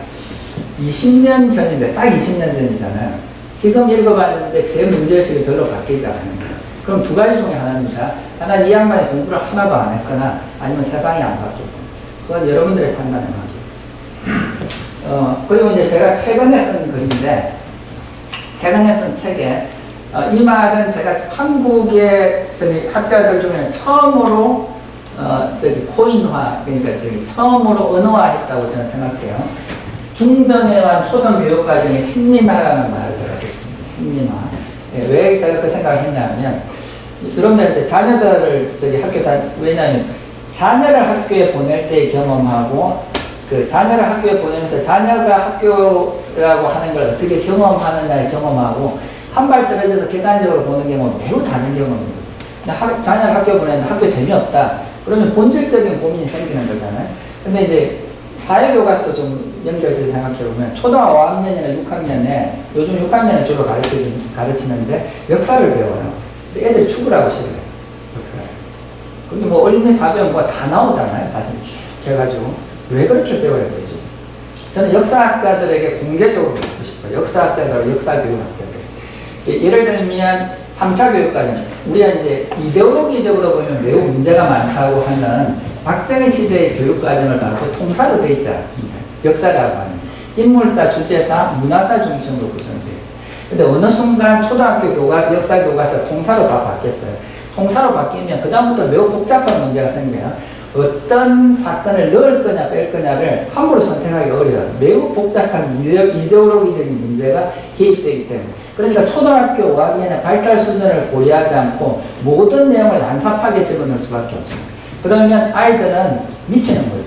20년 전인데, 딱 20년 전이잖아요. 지금 읽어봤는데 제 문제의식이 별로 바뀌지 않습니다. 그럼 두 가지 중에 하나입니다. 하나는 이 양반이 공부를 하나도 안 했거나 아니면 세상이 안 바뀌고. 그건 여러분들의 판단에 맡깁니다. 그리고 이제 제가 최근에 쓴 글인데, 최근에 쓴 책에, 이 말은 제가 한국의 학자들 중에 처음으로, 코인화, 그러니까 처음으로 언어화했다고 저는 생각해요. 중등에와 초등 교육과정의 신민화라는 말을 제가 했습니다. 신민화. 왜 제가 그 생각을 했냐면, 여러분들 자녀들을 왜냐하면 자녀를 학교에 보낼 때의 경험하고 자녀를 학교에 보내면서 자녀가 학교라고 하는 걸 어떻게 경험하느냐의 경험하고 한 발 떨어져서 객관적으로 보는 경험은 매우 다른 경험입니다. 자녀를 학교에 보내는데 학교 재미없다. 그러면 본질적인 고민이 생기는 거잖아요. 근데 이제 사회교과서도 좀 연결해서 생각해보면 초등학교 5학년이나 6학년에 요즘 6학년에 주로 가르치는데 역사를 배워요. 애들 축구라고 싫어요. 역사를. 근데 뭐 얼미사변 뭐 다 나오잖아요. 사실 쭉 해가지고 왜 그렇게 배워야 되지? 저는 역사학자들에게 공개적으로 묻고 싶어요. 역사학자들, 역사교육학자들. 예를 들면 3차 교육과정. 우리가 이제 이데올로기적으로 보면 매우 문제가 많다고 하는 박정희 시대의 교육과정을 봐도 통사로 되어 있지 않습니다. 역사라고 하는 인물사, 주제사, 문화사 중심으로 구성되어 있어요. 근데 어느 순간 초등학교 역사 교과서 통사로 다 바뀌었어요. 통사로 바뀌면 그다음부터 매우 복잡한 문제가 생겨요. 어떤 사건을 넣을 거냐 뺄 거냐를 함부로 선택하기 어려워요. 매우 복잡한 이데올로기적인 문제가 개입되기 때문에. 그러니까 초등학교 5학년의 발달 수준을 고려하지 않고 모든 내용을 난삽하게 집어넣을 수밖에 없습니다. 그러면 아이들은 미치는 거죠.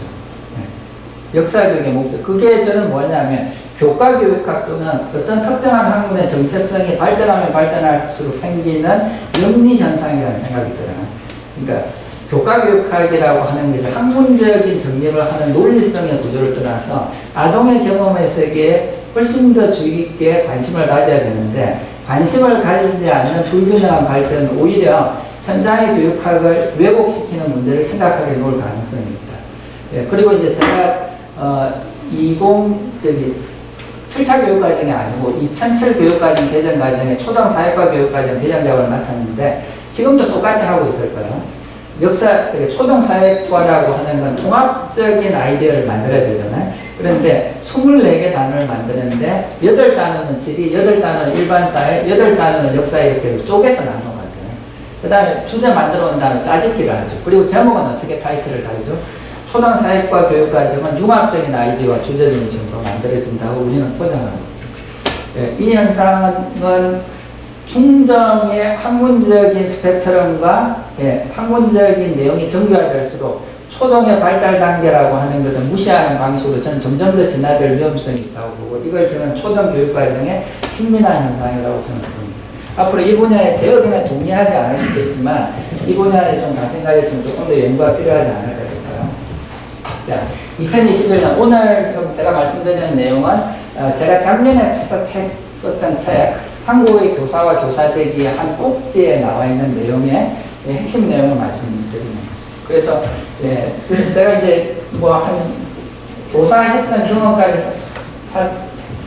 역사교육의 목적. 그게 저는 뭐냐면 교과교육학 또는 어떤 특정한 학문의 정체성이 발전하면 발전할수록 생기는 영리현상이라는 생각이 들어요. 그러니까 교과교육학이라고 하는 것이 학문적인 정립을 하는 논리성의 구조를 떠나서 아동의 경험의 세계에 훨씬 더 주의 깊게 관심을 가져야 되는데 관심을 가지지 않는 불균형한 발전은 오히려 현장의 교육학을 왜곡시키는 문제를 심각하게 놓을 가능성이 있다. 그리고 이제 제가 7차 교육과정이 아니고 2007 교육과정 개정과정에 초등사회과 교육과정 개정작업을 맡았는데 지금도 똑같이 하고 있을 거예요. 초등사회과라고 하는 건 통합적인 아이디어를 만들어야 되잖아요. 그런데 24개 단어를 만드는데 8단어는 지리, 8단어는 일반사회, 8단어는 역사 이렇게 쪼개서 나눈 것 같아요. 그 다음에 주제 만들어 온 다음에 짜집기를 하죠. 그리고 제목은 어떻게 타이틀을 달죠? 초등사회과 교육과정은 융합적인 아이디어와 주제 중심으로 만들어진다고 우리는 포장하고 있습니다. 이 현상은 중등의 학문적인 스펙트럼과 학문적인 내용이 정교화될수록 초등의 발달 단계라고 하는 것을 무시하는 방식으로 저는 점점 더 진화될 위험성이 있다고 보고 이걸 저는 초등 교육과정의 신민화 현상이라고 저는 봅니다. 앞으로 이 분야에 제 의견에 동의하지 않을 수도 있지만 이 분야에 좀 관심 가졌으면 조금 더 연구가 필요하지 않을까 싶어요. 자, 2021년 오늘 지금 제가 말씀드리는 내용은 제가 작년에 썼던 책 한국의 교사와 교사되기의 한 꼭지에 나와 있는 내용의 핵심 내용을 말씀드리는 거죠. 그래서 제가 이제 뭐 한 조사했던 경험까지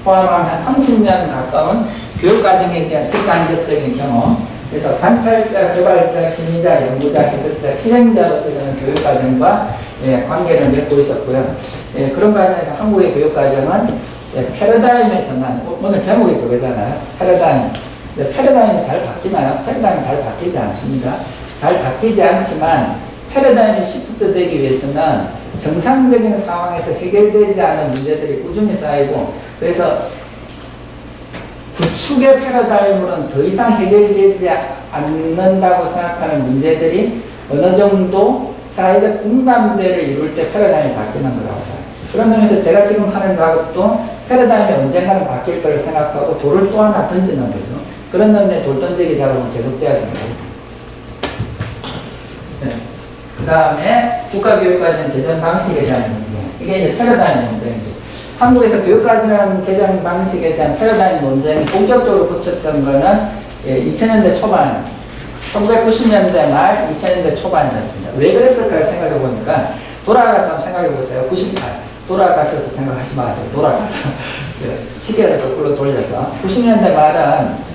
포함하면 한 30년 가까운 교육과정에 대한 직간접적인 경험, 그래서 관찰자, 개발자, 심의자, 연구자, 해석자, 실행자로서 이런 교육과정과 관계를 맺고 있었고요. 그런 과정에서 한국의 교육과정은 패러다임의 전환, 오늘 제목이 그거잖아요. 패러다임. 패러다임이 잘 바뀌나요? 패러다임이 잘 바뀌지 않습니다. 잘 바뀌지 않지만 패러다임이 시프트 되기 위해서는 정상적인 상황에서 해결되지 않은 문제들이 꾸준히 쌓이고, 그래서 구축의 패러다임으로는 더 이상 해결되지 않는다고 생각하는 문제들이 어느 정도 사회적 공감대를 이룰 때 패러다임이 바뀌는 거라고 봐요. 그런 의미에서 제가 지금 하는 작업도 패러다임이 언젠가는 바뀔 거를 생각하고 돌을 또 하나 던지는 거죠. 그런 의미의 돌 던지기 작업은 계속돼야 됩니다. 네. 그 다음에 국가교육과정 개정 방식에 대한 문제. 이게 이제 패러다임 문제입니다. 한국에서 교육과정 개정 방식에 대한 패러다임 논쟁이 본격적으로 붙었던 거는 2000년대 초반, 1990년대 말, 2000년대 초반이었습니다. 왜 그랬을까 생각해 보니까 돌아가서 한번 생각해 보세요. 98. 돌아가셔서 생각하지 마세요. 돌아가서. 시계를 거꾸로 돌려서. 90년대 말은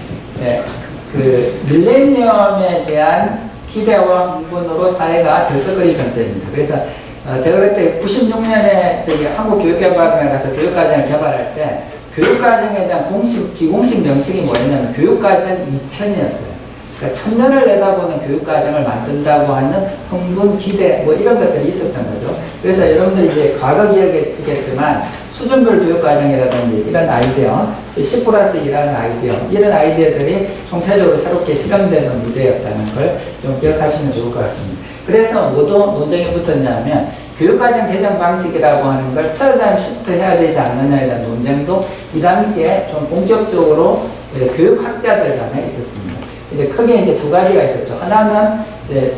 그 밀레니엄에 대한 기대와 흥분으로 사회가 들썩거리던 때입니다. 그래서 제가 그때 96년에 저기 한국교육개발원에 가서 교육과정을 개발할 때 교육과정에 대한 비공식 명칭이 뭐였냐면 교육과정 2000이었어요. 그러니까 1000년을 내다보는 교육과정을 만든다고 하는 흥분, 기대 뭐 이런 것들이 있었던 거죠. 그래서 여러분들이 이제 과거 기억이겠지만 수준별 교육과정이라든지 이런 아이디어, 10+2라는 아이디어, 이런 아이디어들이 총체적으로 새롭게 실험되는 무대였다는 걸 좀 기억하시면 좋을 것 같습니다. 그래서 모두 논쟁이 붙었냐면 교육과정 개정 방식이라고 하는 걸 패러다임 시프트 해야 되지 않느냐에 대한 논쟁도 이 당시에 좀 본격적으로 교육학자들 간에 있었습니다. 근데 크게 이제 두 가지가 있었죠. 하나는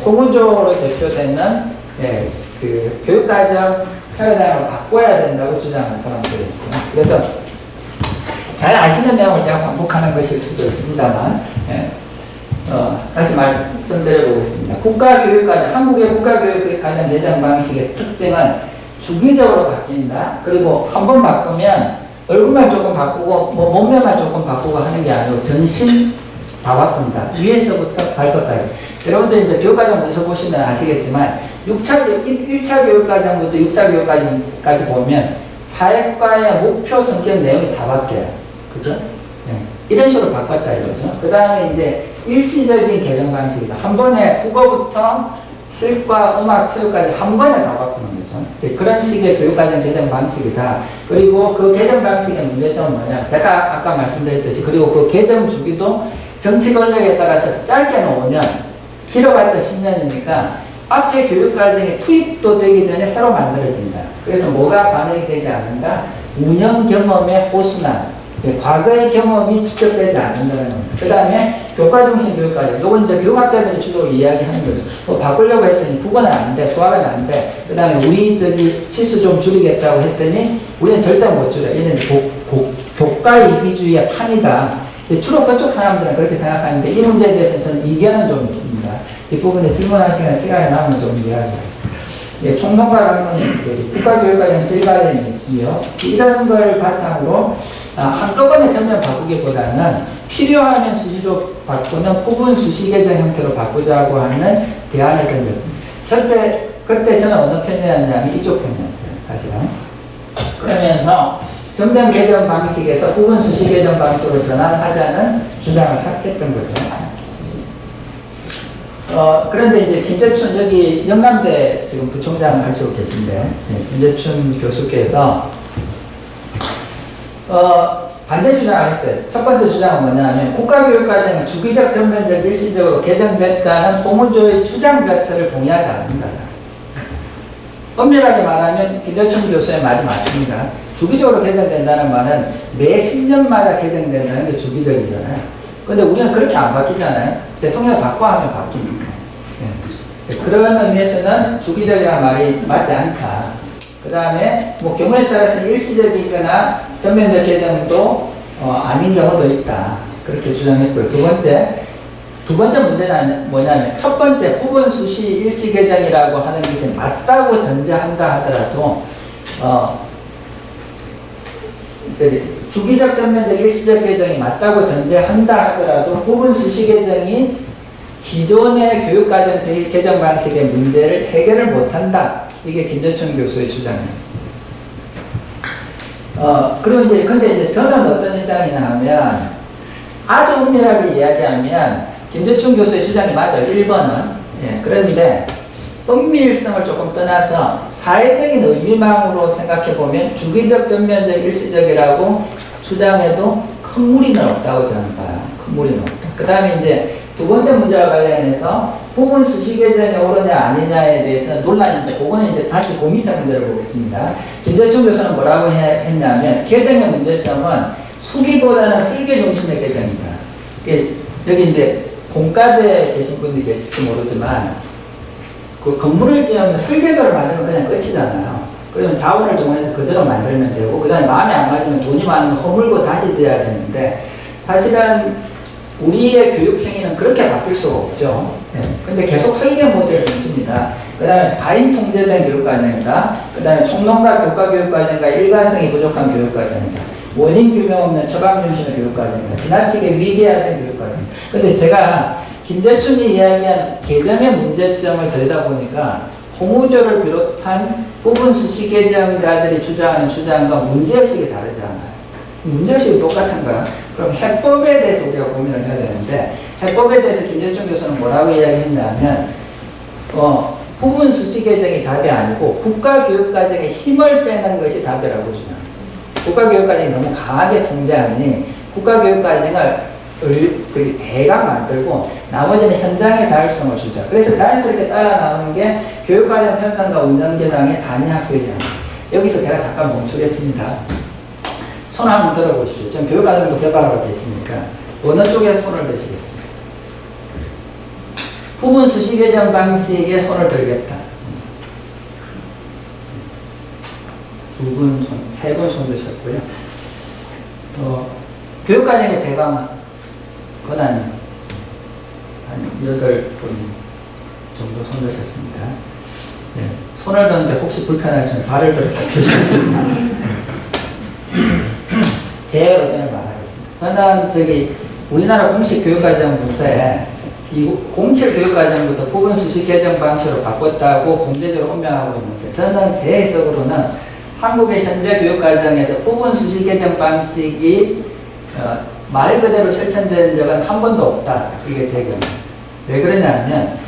포구조로 대표되는 그 교육과정 패러다임을 바꿔야 된다고 주장하는 사람들이 있어요. 그래서 잘 아시는 내용을 제가 반복하는 것일 수도 있습니다만, 다시 말씀드려보겠습니다. 국가교육과정, 한국의 국가교육과정 개정 방식의 특징은 주기적으로 바뀐다. 그리고 한 번 바꾸면 얼굴만 조금 바꾸고 뭐 몸매만 조금 바꾸고 하는 게 아니고 전신 다 바꾼다. 위에서부터 발끝까지. 여러분들 이제 교육과정 문서 보시면 아시겠지만 1차 교육과정부터 6차 교육과정까지 보면 사회과의 목표 성격 내용이 다 바뀌어요. 그죠? 네. 이런 식으로 바꿨다 이거죠. 그 다음에 이제 일시적인 개정 방식이다. 한 번에 국어부터 실과, 음악, 체육까지 한 번에 다 바꾸는 거죠. 네. 그런 식의 교육과정 개정 방식이다. 그리고 그 개정 방식의 문제점은 뭐냐. 제가 아까 말씀드렸듯이 그리고 그 개정 주기도 정치 권력에 따라서 짧게는 5년, 길어봤자 10년이니까 앞에 교육과정에 투입도 되기 전에 새로 만들어진다. 그래서 뭐가 반영이 되지 않는다? 운영 경험의 호순환. 과거의 경험이 축적되지 않는다는 겁니다. 그 다음에 교과중심 교육과정. 이건 이제 교육학자들이 주로 이야기하는 거죠. 뭐 바꾸려고 했더니 국어는 안 돼, 수학은 안 돼. 그 다음에 우리 저기 실수 좀 줄이겠다고 했더니 우리는 절대 못 줄여. 얘는 교과 이기주의의 판이다. 주로 그쪽 사람들은 그렇게 생각하는데 이 문제에 대해서 저는 이견은 좀 있습니다. 뒷부분에 질문할 시간이 남으면 좀 이야기하겠습니다. 총론과 강론이 국가교육과정 질발행이요. 이런 걸 바탕으로 한꺼번에 전면 바꾸기보다는 필요하면 수시로 바꾸는 부분 수시 개정 형태로 바꾸자고 하는 대안을 던졌습니다. 그때 저는 어느 편이었냐면 이쪽 편이었어요. 사실은. 그러면서 전면 개정 방식에서 부분 수시 개정 방식으로 전환하자는 주장을 했던 거죠. 그런데 이제 김재춘, 여기 영남대 지금 부총장을 하시고 계신데, 김재춘 교수께서, 반대 주장을 했어요. 첫 번째 주장은 뭐냐면, 국가교육과정은 주기적, 전면적, 일시적으로 개정됐다는 포문조의 주장 자체를 동의하지 않는다. 엄밀하게 말하면, 김재춘 교수의 말이 맞습니다. 주기적으로 개정된다는 말은 매 10년마다 개정된다는 게 주기적이잖아요. 근데 우리는 그렇게 안 바뀌잖아요. 대통령 바꿔 하면 바뀌니까. 네. 그런 의미에서는 주기적이라는 말이 맞지 않다. 그 다음에 뭐 경우에 따라서 일시적이거나 전면적 개정도 아닌 경우도 있다. 그렇게 주장했고요. 두 번째 문제는 뭐냐면 첫 번째 부분 수시 일시 개정이라고 하는 것이 맞다고 전제한다 하더라도 주기적 전면적 일시적 개정이 맞다고 전제한다 하더라도 부분 수시 개정이 기존의 교육과정 개정 방식의 문제를 해결을 못한다. 이게 김재춘 교수의 주장이었습니다. 그리고 근데 이제 저는 어떤 입장이냐 하면, 아주 엄밀하게 이야기하면, 김재춘 교수의 주장이 맞아요. 1번은. 예, 그런데, 은밀성을 조금 떠나서 사회적인 의미망으로 생각해보면, 주기적, 전면적, 일시적이라고 주장해도 큰 무리는 없다고 저는 봐요. 큰 무리는 없다. 그 다음에 이제, 두 번째 문제와 관련해서 부분 수시 개정이 옳으냐 아니냐에 대해서는 논란인데, 그거는 이제 다시 그 밑에 문제를 보겠습니다. 김재춘 교수는 뭐라고 했냐면, 개정의 문제점은 수기보다는 설계 중심의 개정이다. 여기 이제 공과대에 계신 분들이 계실지 모르지만, 그 건물을 지으면 설계도를 만들면 그냥 끝이잖아요. 그러면 자원을 동원해서 그대로 만들면 되고, 그 다음에 마음에 안 맞으면 돈이 많으면 허물고 다시 지어야 되는데, 사실은 우리의 교육 행위는 그렇게 바뀔 수가 없죠. 네. 근데 계속 설계 모델을 중심이다. 그 다음에 과잉 통제된 교육과정이다. 그 다음에 총론과 교과 교육과정과 일관성이 부족한 교육과정이다. 원인 규명 없는 처방 중심의 교육과정이다. 지나치게 위계화된 교육과정이다. 근데 제가 김재춘이 이야기한 개정의 문제점을 들여다보니까 공우조를 비롯한 부분 수시 개정자들이 주장하는 주장과 문제의식이 다르지 않아요. 문제의식이 똑같은 거야. 그럼 해법에 대해서 우리가 고민을 해야 되는데, 해법에 대해서 김재춘 교수는 뭐라고 이야기했냐면, 부분 수시 개정이 답이 아니고 국가교육과정에 힘을 빼는 것이 답이라고 주장합니다. 국가교육과정이 너무 강하게 통제하니 국가교육과정을 대강 만들고 나머지는 현장의 자율성을 주자. 그래서 자연스럽게 따라 나오는 게 교육과정 편성과 운영계량의 단위학교입니다. 여기서 제가 잠깐 멈추겠습니다. 손 한번 들어보십시오. 좀 교육과정도 개발하고 계시니까 어느 쪽에 손을 드시겠습니까? 부분 수시 개정 방식에 손을 들겠다. 세 분 손 드셨고요. 교육과정의 대강 권한이 한 8분 정도 손 드셨습니다. 네. 손을 드는데 혹시 불편하시면 발을 들어서 주시면 제 의견을 말하겠습니다. 저는 우리나라 공식 교육과정 문서에 07 교육과정부터 부분 수시 개정 방식으로 바꿨다고 공개적으로 혼명하고 있는데, 저는 제 해석으로는 한국의 현재 교육과정에서 부분 수시 개정 방식이 말 그대로 실천된 적은 한 번도 없다. 이게 제 견해입니다. 왜 그러냐면,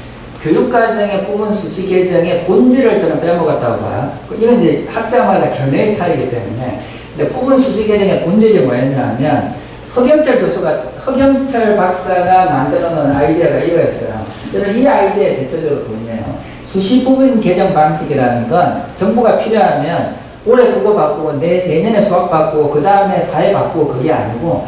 교육과정의 부분 수시 개정의 본질을 저는 빼먹었다고 봐요. 이건 이제 학자마다 견해의 차이기 때문에. 근데 부분 수시 개정의 본질이 뭐였냐면, 허경철 박사가 만들어 놓은 아이디어가 이거였어요. 저는 이 아이디어에 대체적으로 보이네요. 수시 부분 개정 방식이라는 건 정부가 필요하면 올해 국어 바꾸고 내년에 수학 바꾸고 그 다음에 사회 바꾸고 그게 아니고,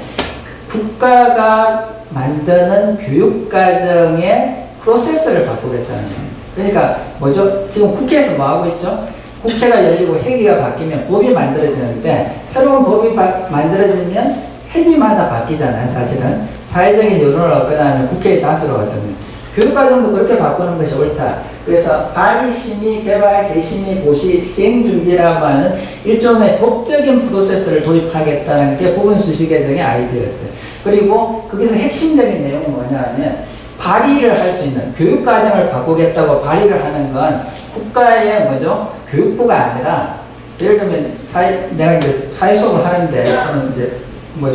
국가가 만드는 교육과정의 프로세스를 바꾸겠다는 거예요. 그러니까 뭐죠? 지금 국회에서 뭐 하고 있죠? 국회가 열리고 회기가 바뀌면 법이 만들어지는데, 새로운 법이 만들어지면 회기마다 바뀌잖아요. 사실은 사회적인 여론을 얻거나 하면 국회의 다수를 얻으면. 교육과정도 그렇게 바꾸는 것이 옳다. 그래서 발의심의, 개발, 재심의, 고시, 시행준비라고 하는 일종의 법적인 프로세스를 도입하겠다는 게 부분 수시 개정의 아이디어였어요. 그리고 거기서 핵심적인 내용이 뭐냐 하면, 발의를 할 수 있는, 교육과정을 바꾸겠다고 발의를 하는 건 국가의 교육부가 아니라, 예를 들면 내가 이제 사회 수업을 하는데, 저는 이제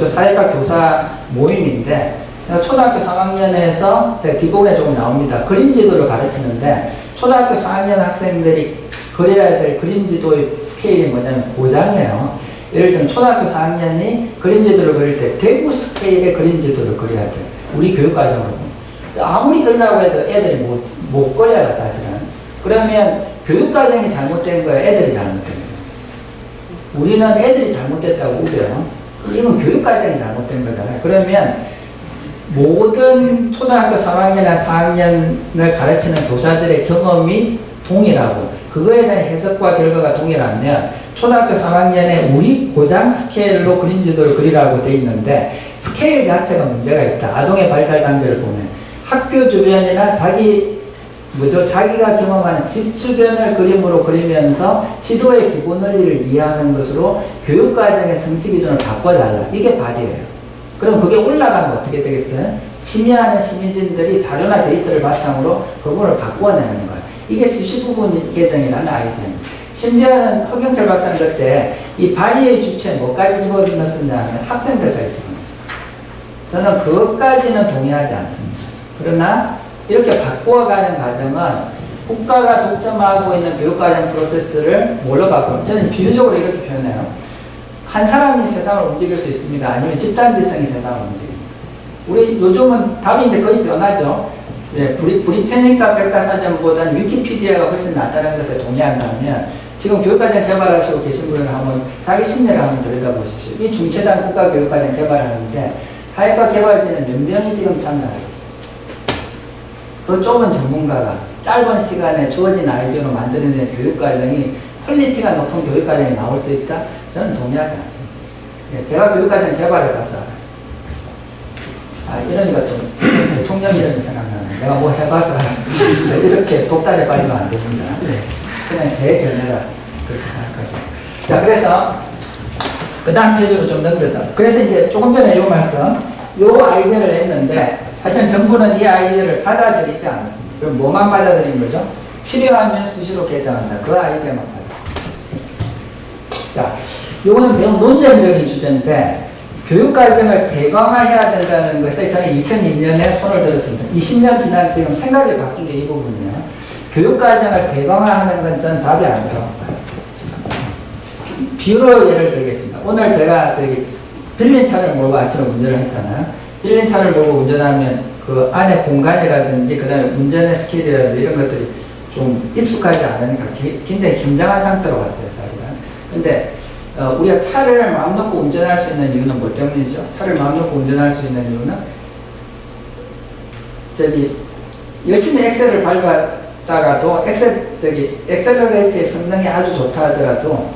사회과 교사 모임인데, 초등학교 3학년에서 제가 뒷부분에 조금 나옵니다. 그림지도를 가르치는데, 초등학교 4학년 학생들이 그려야 될 그림지도의 스케일이 뭐냐면 고장이에요. 예를 들면 초등학교 4학년이 그림지도를 그릴 때 대구 스케일의 그림지도를 그려야 돼요. 우리 교육과정으로. 아무리 그리려고 해도 애들이 못 그려요, 사실은. 그러면 교육과정이 잘못된 거예요, 애들이 잘못된 거예요. 우리는 애들이 잘못됐다고 우겨요. 이건 교육과정이 잘못된 거잖아요. 그러면 모든 초등학교 3학년이나 4학년을 가르치는 교사들의 경험이 동일하고, 그거에 대한 해석과 결과가 동일하면 초등학교 3학년에 우리 고장 스케일로 그림지도를 그리라고 돼 있는데, 스케일 자체가 문제가 있다. 아동의 발달 단계를 보면 학교 주변이나 자기 뭐죠? 자기가 경험한 집 주변을 그림으로 그리면서 지도의 기본 원리를 이해하는 것으로 교육과정의 성취 기준을 바꿔달라. 이게 발이에요. 그럼 그게 올라가면 어떻게 되겠어요? 심의하는 시민진들이 자료나 데이터를 바탕으로 부분을 바꿔내는 거예요. 이게 수시 부분 개정이라는 아이디어입니다. 심지어는 허경철 박사는 그때 이 발의의 주체에 뭐까지 집어넣었냐면 학생들까지 집어넣었어요. 저는 그것까지는 동의하지 않습니다. 그러나 이렇게 바꾸어가는 과정은 국가가 독점하고 있는 교육과정 프로세스를 뭘로 바꾸는? 저는 비유적으로 이렇게 표현해요. 한 사람이 세상을 움직일 수 있습니다. 아니면 집단지성이 세상을 움직입니다. 우리 요즘은 답인데 거의 변하죠. 네, 브리테니카 백과사전보다는 위키피디아가 훨씬 낫다는 것에 동의한다면 지금 교육과정 개발하시고 계신 분을 한번 자기 심리를 한번 들여다보십시오. 이 중체단 국가교육과정 개발을 하는데 사회과 개발진은 몇 명이 지금 참여하고 있어요. 그 좁은 전문가가 짧은 시간에 주어진 아이디어로 만드는 교육과정이 퀄리티가 높은 교육과정이 나올 수 있다? 저는 동의하지 않습니다. 예, 제가 교육과정 개발해봐서 이러니까 좀 대통령 이름이 생각나네. 내가 뭐 해봐서 이렇게 독달에 빠지면 안 됩니다. 네. 그냥 제 견해가 그렇게 생각하죠. 자, 그래서 그 다음 페이지로 좀 넘겨서 그래서 이제 조금 전에 요 말씀 요 아이디어를 냈는데 사실 정부는 이 아이디어를 받아들이지 않았습니다. 그럼 뭐만 받아들인 거죠? 필요하면 수시로 개정한다. 그 아이디어만 받아들입니다. 자, 요거는 매우 논쟁적인 주제인데 교육과정을 대강화해야 된다는 것에 저는 2002년에 손을 들었습니다. 20년 지난 지금 생각이 바뀐 게 이 부분이에요. 교육과정을 대강화하는 건 전 답이 아니라고 봐요. 비유로 예를 들겠습니다. 오늘 제가 빌린 차를 몰고 아침에 운전을 했잖아요. 빌린 차를 몰고 운전하면 그 안에 공간이라든지 그 다음에 운전의 스킬이라든지 이런 것들이 좀 익숙하지 않으니까 굉장히 긴장한 상태로 왔어요, 사실은. 근데 우리가 차를 마음 놓고 운전할 수 있는 이유는 뭐 때문이죠? 차를 마음 놓고 운전할 수 있는 이유는 열심히 엑셀을 밟았다가도 엑셀러레이트의 성능이 아주 좋다 하더라도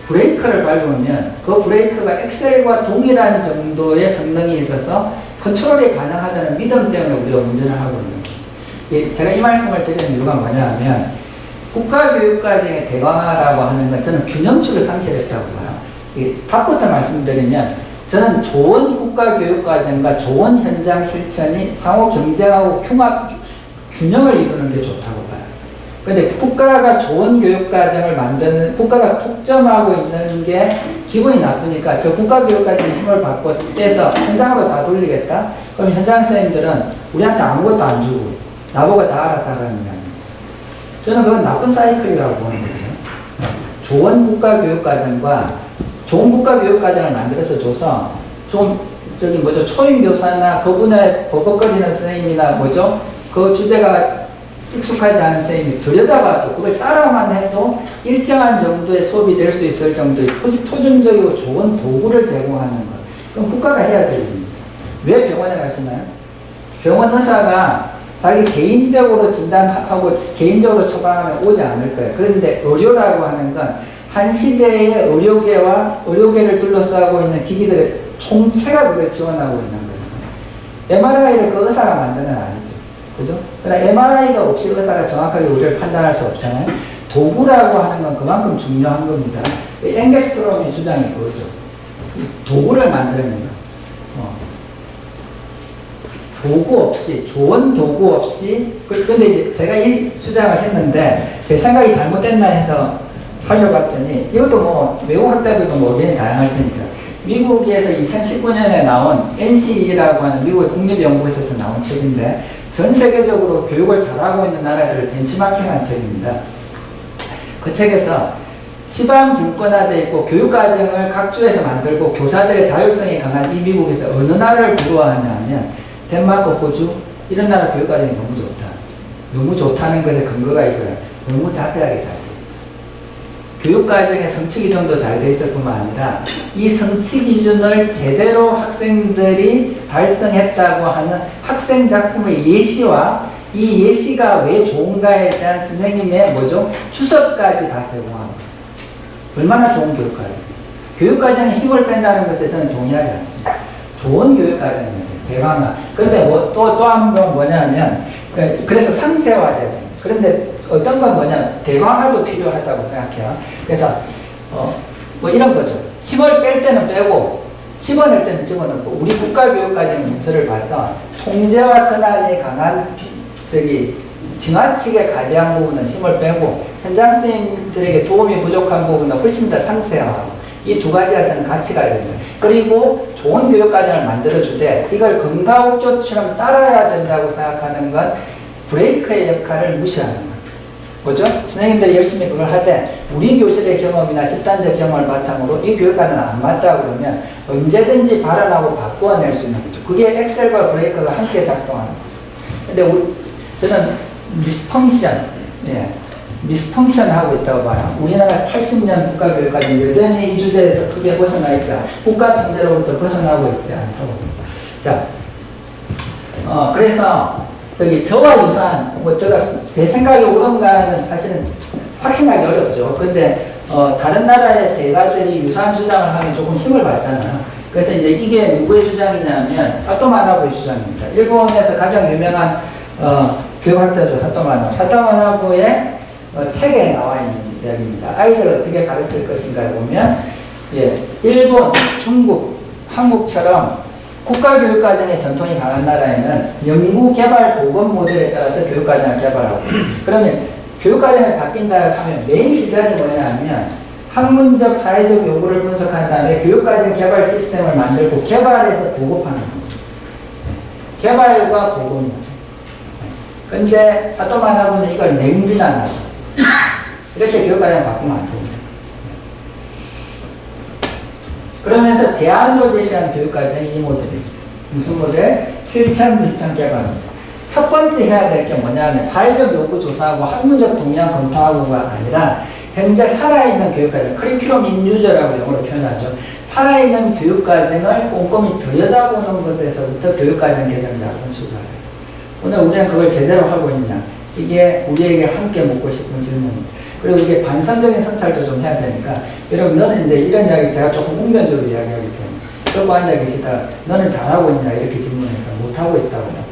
브레이크를 밟으면 그 브레이크가 엑셀과 동일한 정도의 성능이 있어서 컨트롤이 가능하다는 믿음 때문에 우리가 운전을 하고 있는 거예요. 제가 이 말씀을 드리는 이유가 뭐냐면 국가교육과정의 대강화라고 하는 건 저는 균형축을 상실했다고 봐요. 답부터 말씀드리면 저는 좋은 국가교육과정과 좋은 현장 실천이 상호 경쟁하고 균형을 이루는 게 좋다고 봐요. 그런데 국가가 좋은 교육과정을 만드는, 국가가 독점하고 있는 게 기분이 나쁘니까 저 국가교육과정의 힘을 바꿔서 떼서 현장으로 다 돌리겠다? 그럼 현장 선생님들은 우리한테 아무것도 안 주고 나보고 다 알아서 하라는 거예요. 저는 그건 나쁜 사이클이라고 보는 거죠. 좋은 국가교육과정과 좋은 국가교육과정을 만들어서 줘서 좀 초임교사나 그분의 버벅거리는 선생님이나 그 주제가 익숙하지 않은 선생님이 들여다봐도 그걸 따라만 해도 일정한 정도의 수업이 될 수 있을 정도의 표준적이고 좋은 도구를 제공하는 것. 그럼 국가가 해야 될 일입니다. 왜 병원에 가시나요? 병원 의사가 자기 개인적으로 진단하고 개인적으로 처방하면 오지 않을 거예요. 그런데 의료라고 하는 건 한 시대의 의료계와 의료계를 둘러싸고 있는 기기들의 총체가 그걸 지원하고 있는 거예요. MRI를 그 의사가 만드는 아니죠. 그죠? 그러나 MRI가 없이 의사가 정확하게 우리를 판단할 수 없잖아요. 도구라고 하는 건 그만큼 중요한 겁니다. 앵겔스트롬의 주장이 그거죠. 도구를 만드는 거. 도구 없이, 좋은 도구 없이, 근데 이제 제가 이 주장을 했는데, 제 생각이 잘못됐나 해서 살려봤더니, 이것도 외국 학자들도 의견이 다양할 테니까, 미국에서 2019년에 나온 NCE라고 하는 미국의 국립연구소에서 나온 책인데, 전 세계적으로 교육을 잘하고 있는 나라들을 벤치마킹한 책입니다. 그 책에서 지방 분권화되어 있고 교육과정을 각 주에서 만들고 교사들의 자율성이 강한 이 미국에서 어느 나라를 부러워하냐 하면 덴마크, 호주 이런 나라 교육과정이 너무 좋다. 너무 좋다는 것에 근거가 이거예요. 너무 자세하게 잘 돼요. 교육과정의 성취 기준도 잘 돼 있을 뿐만 아니라 이 성취 기준을 제대로 학생들이 달성했다고 하는 학생 작품의 예시와 이 예시가 왜 좋은가에 대한 선생님의 추석까지 다 제공합니다. 얼마나 좋은 교육과정. 교육과정에 힘을 뺀다는 것에 저는 동의하지 않습니다. 좋은 교육과정입니다. 대강화. 그런데 또 한 번 뭐냐면, 그래서 상세화돼야 됩니다. 그런데 어떤 건 뭐냐, 대강화도 필요하다고 생각해요. 그래서 뭐 이런 거죠. 힘을 뺄 때는 빼고 집어낼 때는 집어넣고, 우리 국가교육과정 문서를 봐서 통제와 권한이 강한 지나치게 가대한 부분은 힘을 빼고, 현장 선생님들에게 도움이 부족한 부분은 훨씬 더 상세하고, 이 두 가지가 저는 같이 가야 된다. 그리고 좋은 교육과정을 만들어주되 이걸 금가옥조처럼 따라야 된다고 생각하는 건 브레이크의 역할을 무시하는 거예요. 뭐죠? 선생님들이 열심히 그걸 하되 우리 교실의 경험이나 집단적 경험을 바탕으로 이 교육과정은 안 맞다 그러면 언제든지 발언하고 바꾸어낼 수 있는 거죠. 그게 엑셀과 브레이크가 함께 작동하는 거죠. 근데 저는 미스펑션 하고 있다고 봐요. 우리나라 80년 국가교육과정 여전히 이 주제에서 크게 벗어나 있지 않고, 국가 통제로부터 벗어나고 있지 않다고 봅니다. 자, 그래서 저와 유사한, 제 생각이 옳은가는 사실은 확신하기 어렵죠. 근데 다른 나라의 대가들이 유사한 주장을 하면 조금 힘을 받잖아요. 그래서 이제 이게 누구의 주장이냐면 사토마나부의 주장입니다. 일본에서 가장 유명한 교육학자죠, 사토마나부. 사토마나부의 책에 나와 있는 이야기입니다. 아이들을 어떻게 가르칠 것인가 보면, 일본, 중국, 한국처럼 국가교육과정의 전통이 강한 나라에는 연구개발 보건 모델에 따라서 교육과정을 개발하고, 그러면 교육과정이 바뀐다 하면 메인 시작이 뭐냐면 학문적, 사회적 요구를 분석한 다음에 교육과정 개발 시스템을 만들고 개발해서 보급하는 겁니다. 개발과 보건. 근데 사토마나부는 이걸 냉비난하죠. 이렇게 교육과정을 바꾸면 안 됩니다. 그러면서 대안으로 제시한 교육과정이 이 모델이에요. 무슨 모델? 실천 비평 개발입니다. 첫 번째 해야 될 게 뭐냐면 사회적 요구 조사하고 학문적 동향 검토하고가 아니라 현재 살아있는 교육과정, 커리큘럼 인유저라고 영어로 표현하죠. 살아있는 교육과정을 꼼꼼히 들여다보는 것에서부터 교육과정 개정 작업을 시작하세요. 오늘 우리는 그걸 제대로 하고 있냐? 이게 우리에게 함께 묻고 싶은 질문입니다. 그리고 이게 반성적인 성찰도 좀 해야 되니까, 여러분, 너는 이제 이런 이야기 제가 조금 웅변적으로 이야기하기 때문에, 여기 앉아 계시다, 너는 잘하고 있냐? 이렇게 질문해서 못하고 있다고 답하겠습니다.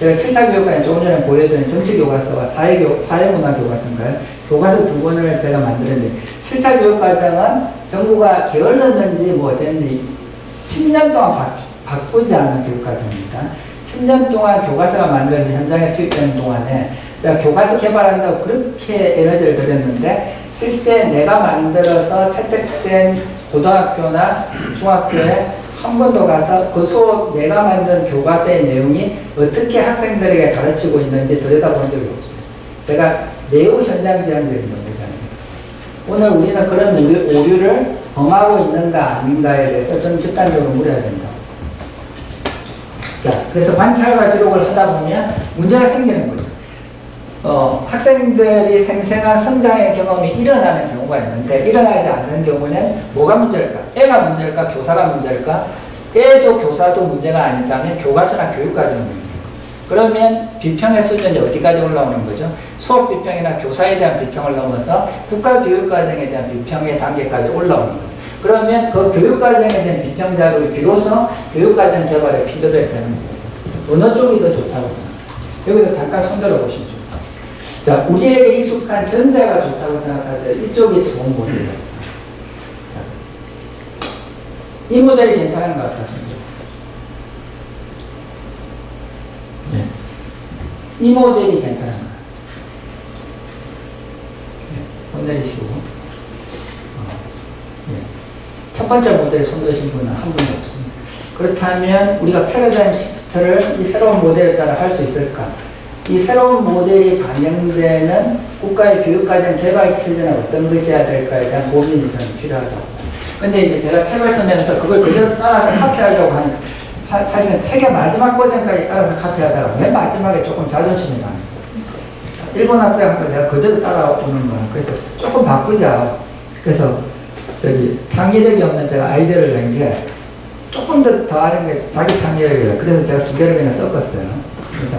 제가 7차 교육과정 조금 전에 보여드린 정치교과서와 사회문화 교과서인가요? 교과서 두 권을 제가 만들었는데, 7차 교육과정은 정부가 게을렀는지 뭐 어땠는지 10년 동안 바꾸지 않은 교육과정입니다. 10년 동안 교과서가 만들어서 현장에 투입되는 동안에 제가 교과서 개발한다고 그렇게 에너지를 들였는데, 실제 내가 만들어서 채택된 고등학교나 중학교에 한 번도 가서 그 수업 내가 만든 교과서의 내용이 어떻게 학생들에게 가르치고 있는지 들여다본 적이 없어요. 제가 매우 현장 지향적인 연구자입니다. 오늘 우리는 그런 오류를 범하고 있는가 아닌가에 대해서 좀 집단적으로 물어야 된다. 자, 그래서 관찰과 기록을 하다 보면 문제가 생기는 거죠. 학생들이 생생한 성장의 경험이 일어나는 경우가 있는데, 일어나지 않는 경우는 뭐가 문제일까? 애가 문제일까? 교사가 문제일까? 애도 교사도 문제가 아니다면 교과서나 교육과정이 문제예요. 그러면 비평의 수준이 어디까지 올라오는 거죠? 수업 비평이나 교사에 대한 비평을 넘어서 국가교육과정에 대한 비평의 단계까지 올라오는 거죠. 그러면 그 교육과정에 대한 비평 작업이 비로소 교육과정 개발에 피드백되는 거예요. 어느 쪽이 더 좋다고 생각해요? 여기서 잠깐 손들어 보시죠. 자, 우리에게 익숙한 전자가 좋다고 생각하세요? 이쪽이 좋은 모델이에요. 이 모델이 괜찮은 것 같습니다. 네. 이 모델이 괜찮은 것 같아요. 손 내리시고. 첫 번째 모델에 손드신 분은 한 분도 없습니다. 그렇다면 우리가 패러다임 시프트를 이 새로운 모델에 따라 할 수 있을까? 이 새로운 모델이 반영되는 국가의 교육과정 개발 체제는 어떤 것이어야 될까에 대한 고민이 저는 필요하다고. 근데 이제 제가 책을 쓰면서 그걸 그대로 따라서 카피하려고 하니까 사실은 책의 마지막 버전까지 따라서 카피하다가 맨 마지막에 조금 자존심이 상했어요. 일본 학생한테 내가 그대로 따라오는 거야. 그래서 조금 바꾸자. 그래서 창의력이 없는 제가 아이디어를 낸 게 조금 더 하는 게 자기 창의력이에요. 그래서 제가 두 개를 그냥 섞었어요. 그래서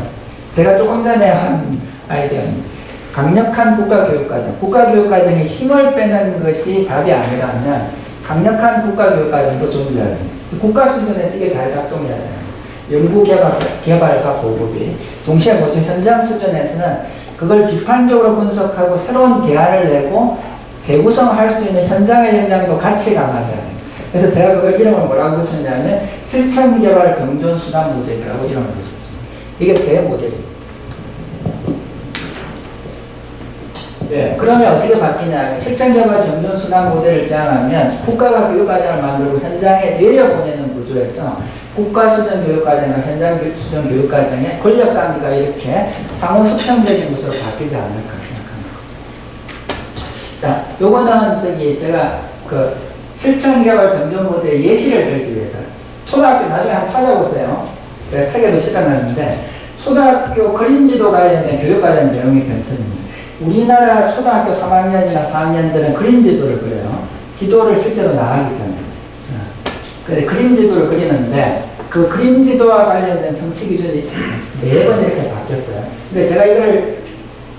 제가 조금 전에 한 아이디어는 강력한 국가교육과정. 국가교육과정에 힘을 빼는 것이 답이 아니라면 강력한 국가교육과정도 존재해야 됩니다. 국가 수준에서 이게 잘 작동해야 돼요. 개발과 보급이 동시에 뭐죠? 현장 수준에서는 그걸 비판적으로 분석하고 새로운 대안을 내고 재구성할 수 있는 현장의 역량도 같이 강화해야 돼요. 그래서 제가 그걸 이름을 뭐라고 붙였냐면 실천개발 병존수단 모델이라고 이름을 붙였습니다. 이게 제 모델이에요. 네, 그러면 어떻게 바뀌냐면 실천개발 병존수단 모델을 제안하면 국가가 교육과정을 만들고 현장에 내려보내는 구조에서 국가 수준 교육과정과 현장 수준 교육과정의 권력관계가 이렇게 상호 수평적인 것으로 바뀌지 않을까 생각합니다. 자, 요거는 제가 그 실천개발 병존 모델의 예시를 들기 위해서 초등학교 나중에 한번 찾아보세요. 제가 책에도 실어놨는데 초등학교 그림지도 관련된 교육과정 내용이 변천입니다. 우리나라 초등학교 3학년이나 4학년들은 그림지도를 그려요. 지도를 실제로 나가기 전에. 근데 그림지도를 그리는데 그 그림지도와 관련된 성취 기준이 매번 이렇게 바뀌었어요. 근데 제가 이걸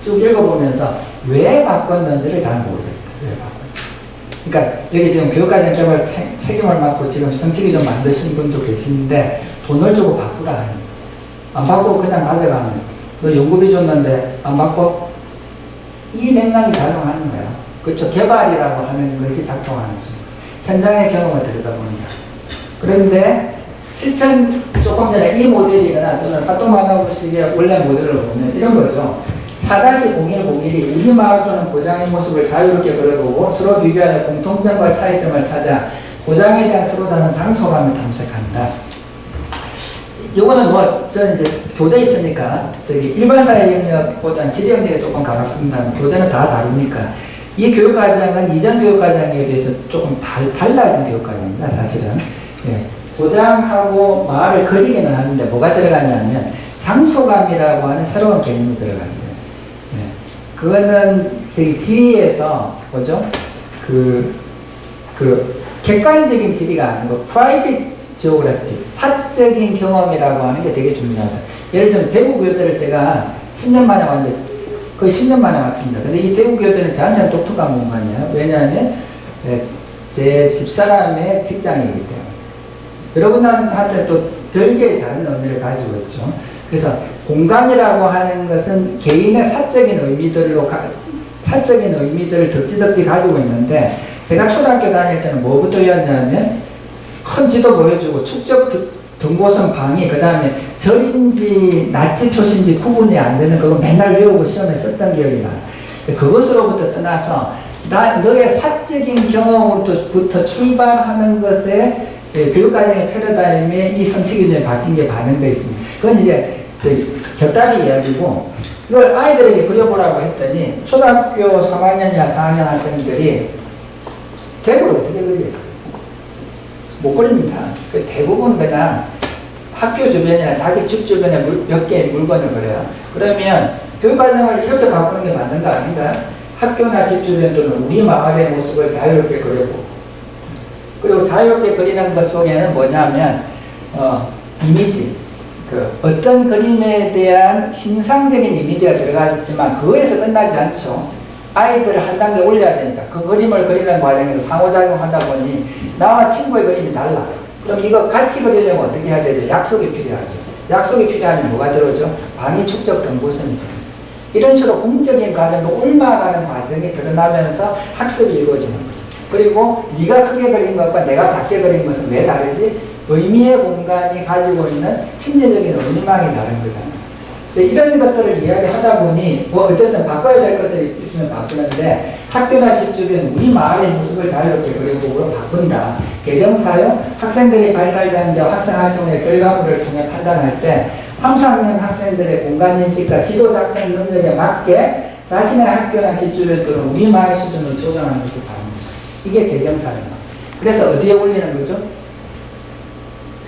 쭉 읽어보면서 왜 바꿨는지를 잘 모르겠어요. 왜 바꿨는지. 그러니까 여기 지금 교육과정 개발 책임을 맡고 지금 성취 기준 만드신 분도 계시는데 돈을 주고 바꾸라. 안 바꾸고 그냥 가져가면 너 연구비 줬는데 안 바꿔? 이 맥락이 작용하는 거예요. 그렇죠. 개발이라고 하는 것이 작동하는 순간. 현장의 경험을 들여다보는 거예요. 그런데 실천 조금 전에 이 모델이거나 또는 사또마나부식의 원래 모델을 보면 이런 거죠. 4-0101이 우리 마을 또는 고장의 모습을 자유롭게 그려보고 서로 비교하는 공통점과 차이점을 찾아 고장에 대한 서로 다른 장소감을 탐색한다. 이거는 저는 이제 교대 있으니까 일반 사회 영역보다는 지대 영역이 조금 가깝습니다. 교대는 다 다르니까 이 교육과정은 이전 교육과정에 비해서 조금 달라진 교육과정입니다. 사실은. 예. 고장하고 마을을 그리기는 하는데 뭐가 들어가냐면 장소감이라고 하는 새로운 개념이 들어갔어요. 예. 그거는 지리에서 뭐죠? 그 객관적인 지리가 아니고 프라이빗 지오그래피, 사적인 경험이라고 하는 게 되게 중요하다. 예를 들면 대구 교대를 제가 10년 만에 왔는데 거의 10년 만에 왔습니다. 근데 이 대구 교대는 저한테는 독특한 공간이에요. 왜냐하면 제 집사람의 직장이기 때문에. 여러분한테 또 별개의 다른 의미를 가지고 있죠. 그래서 공간이라고 하는 것은 개인의 사적인 의미들을 덕지덕지 가지고 있는데 제가 초등학교 다닐 때는 뭐부터였냐면 큰 지도 보여주고 축적 등고선 방위 그 다음에 절인지 낫지 표시인지 구분이 안 되는 그거 맨날 외우고 시험에 썼던 기억이 나요. 그것으로부터 떠나서 너의 사적인 경험부터 출발하는 것에 교육과정의 패러다임에 이 성취 기준이 바뀐 게 반영되어 있습니다. 그건 이제 곁다리 이야기고 이걸 아이들에게 그려보라고 했더니 초등학교 3학년이나 4학년 학생들이 대부분 어떻게 그리겠어요? 못 그립니다. 대부분 그냥 학교 주변이나 자기 집 주변에 몇 개의 물건을 그려요. 그러면 교육과정을 이렇게 바꾸는 게 맞는 거 아닌가요? 학교나 집 주변 또는 우리 마을의 모습을 자유롭게 그려보고 그리고 자유롭게 그리는 것 속에는 뭐냐면 이미지 어떤 그림에 대한 신상적인 이미지가 들어가 있지만 그거에서 끝나지 않죠. 아이들을 한 단계 올려야 되니까 그 그림을 그리는 과정에서 상호작용하다 보니 나와 친구의 그림이 달라. 그럼 이거 같이 그리려면 어떻게 해야 되죠? 약속이 필요하죠. 약속이 필요하면 뭐가 들어오죠? 방위 축적 등고선이 들어요. 이런 식으로 공적인 과정으로 옮아가는 과정이 드러나면서 학습이 이루어지는 거죠. 그리고 네가 크게 그린 것과 내가 작게 그린 것은 왜 다르지? 의미의 공간이 가지고 있는 심리적인 의미망이 다른 거잖아요. 이런 것들을 이야기하다 보니 뭐 어쨌든 바꿔야 될 것들이 있으면 바꾸는데 학교나 집 주변 우리 마을의 모습을 자유롭게 그려보고 바꾼다. 개정사요 학생들이 발달된 학생활동의 결과물을 통해 판단할 때 3, 4학년 학생들의 공간인식과 지도 작성 능력에 맞게 자신의 학교나 집 주변 또는 우리 마을 수준을 조정하는 것이 바랍니다. 이게 개정사입니다. 그래서 어디에 올리는 거죠?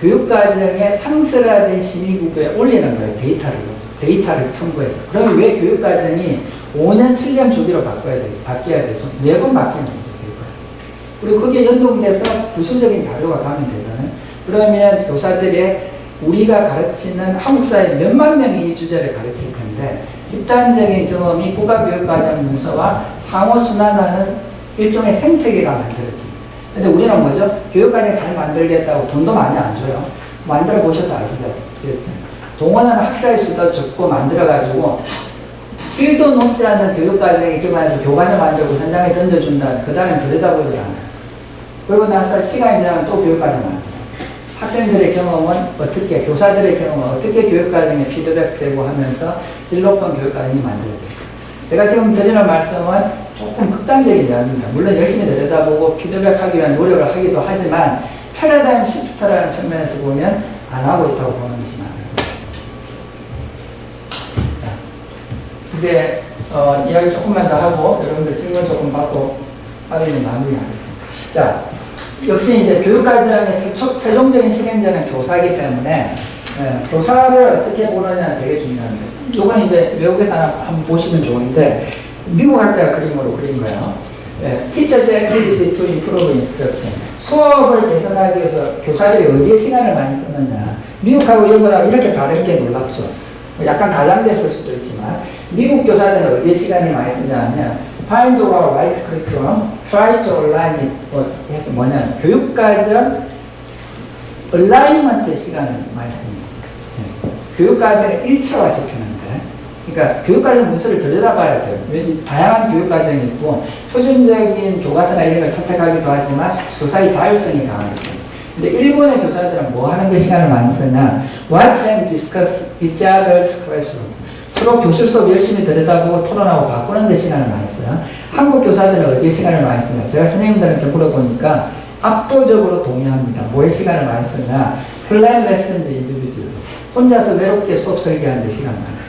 교육과정의 상세화된 심의구조에 올리는 거예요. 데이터를 첨부해서. 그러면 왜 교육과정이 5년, 7년 주기로 바뀌어야 되죠? 매번 바뀌는 거죠. 그리고 그게 연동돼서 부수적인 자료가 가면 되잖아요. 그러면 교사들이 우리가 가르치는 한국 사회 몇만 명이 이 주제를 가르칠 텐데 집단적인 경험이 국가교육과정 문서와 상호순환하는 일종의 생태계가 만들어집니다. 근데 우리는 뭐죠? 교육과정 잘 만들겠다고 돈도 많이 안 줘요. 만들어 보셔서 아시죠? 동원하는 학자의 수도 적고 만들어가지고 7도 넘지 않는 교육과정에 기반해서 교과서 만들고 현장에 던져준 다음에 그 다음에 들여다보지 않아요. 그러고 나서 시간이 지나면 또 교육과정 만들어요. 학생들의 경험은 어떻게, 교사들의 경험은 어떻게 교육과정에 피드백되고 하면서 질 높은 교육과정이 만들어졌어요. 제가 지금 드리는 말씀은 조금 극단적인 이야기입니다. 물론 열심히 들여다보고 피드백하기 위한 노력을 하기도 하지만 패러다임 시프트라는 측면에서 보면 안 하고 있다고 보는 것이 맞아요. 이제 이야기 조금만 더 하고 여러분들 질문 조금 받고 빠르게 마무리하겠습니다. 자, 역시 이제 교육과정의 최종적인 실행자는 교사이기 때문에 교사를 어떻게 보느냐는 되게 중요합니다. 이건 이제 외국에서 한번 보시면 좋은데 미국 학자가 그림으로 그린 거예요. Teachers activity to improve instruction. 수업을 개선하기 위해서 교사들이 어디에 시간을 많이 썼느냐. 미국하고 이거보다 이렇게 다른 게 놀랍죠. 약간 가장됐을 수도 있지만 미국 교사들은 어디에 시간을 많이 쓰냐면 Find our right curriculum, try to align it. 해서 뭐냐면 교육과정 얼라인먼트 시간을 많이 씁니다. 교육과정을 일체화시키는데, 그러니까 교육과정 문서를 들여다봐야 돼요. 다양한 교육과정이 있고 표준적인 교과서나 이런 걸 선택하기도 하지만 교사의 자율성이 강하죠. 근데 일본의 교사들은 뭐 하는 게 시간을 많이 쓰냐? Watch and discuss each other's classroom. 서로 교실 속 열심히 들여다보고 토론하고 바꾸는 데 시간을 많이 써요. 한국 교사들은 어디에 시간을 많이 쓰냐? 제가 선생님들한테 물어보니까 압도적으로 동의합니다. 뭐에 시간을 많이 쓰냐? Plan lessons individually. 혼자서 외롭게 수업 설계하는 데 시간 많아요.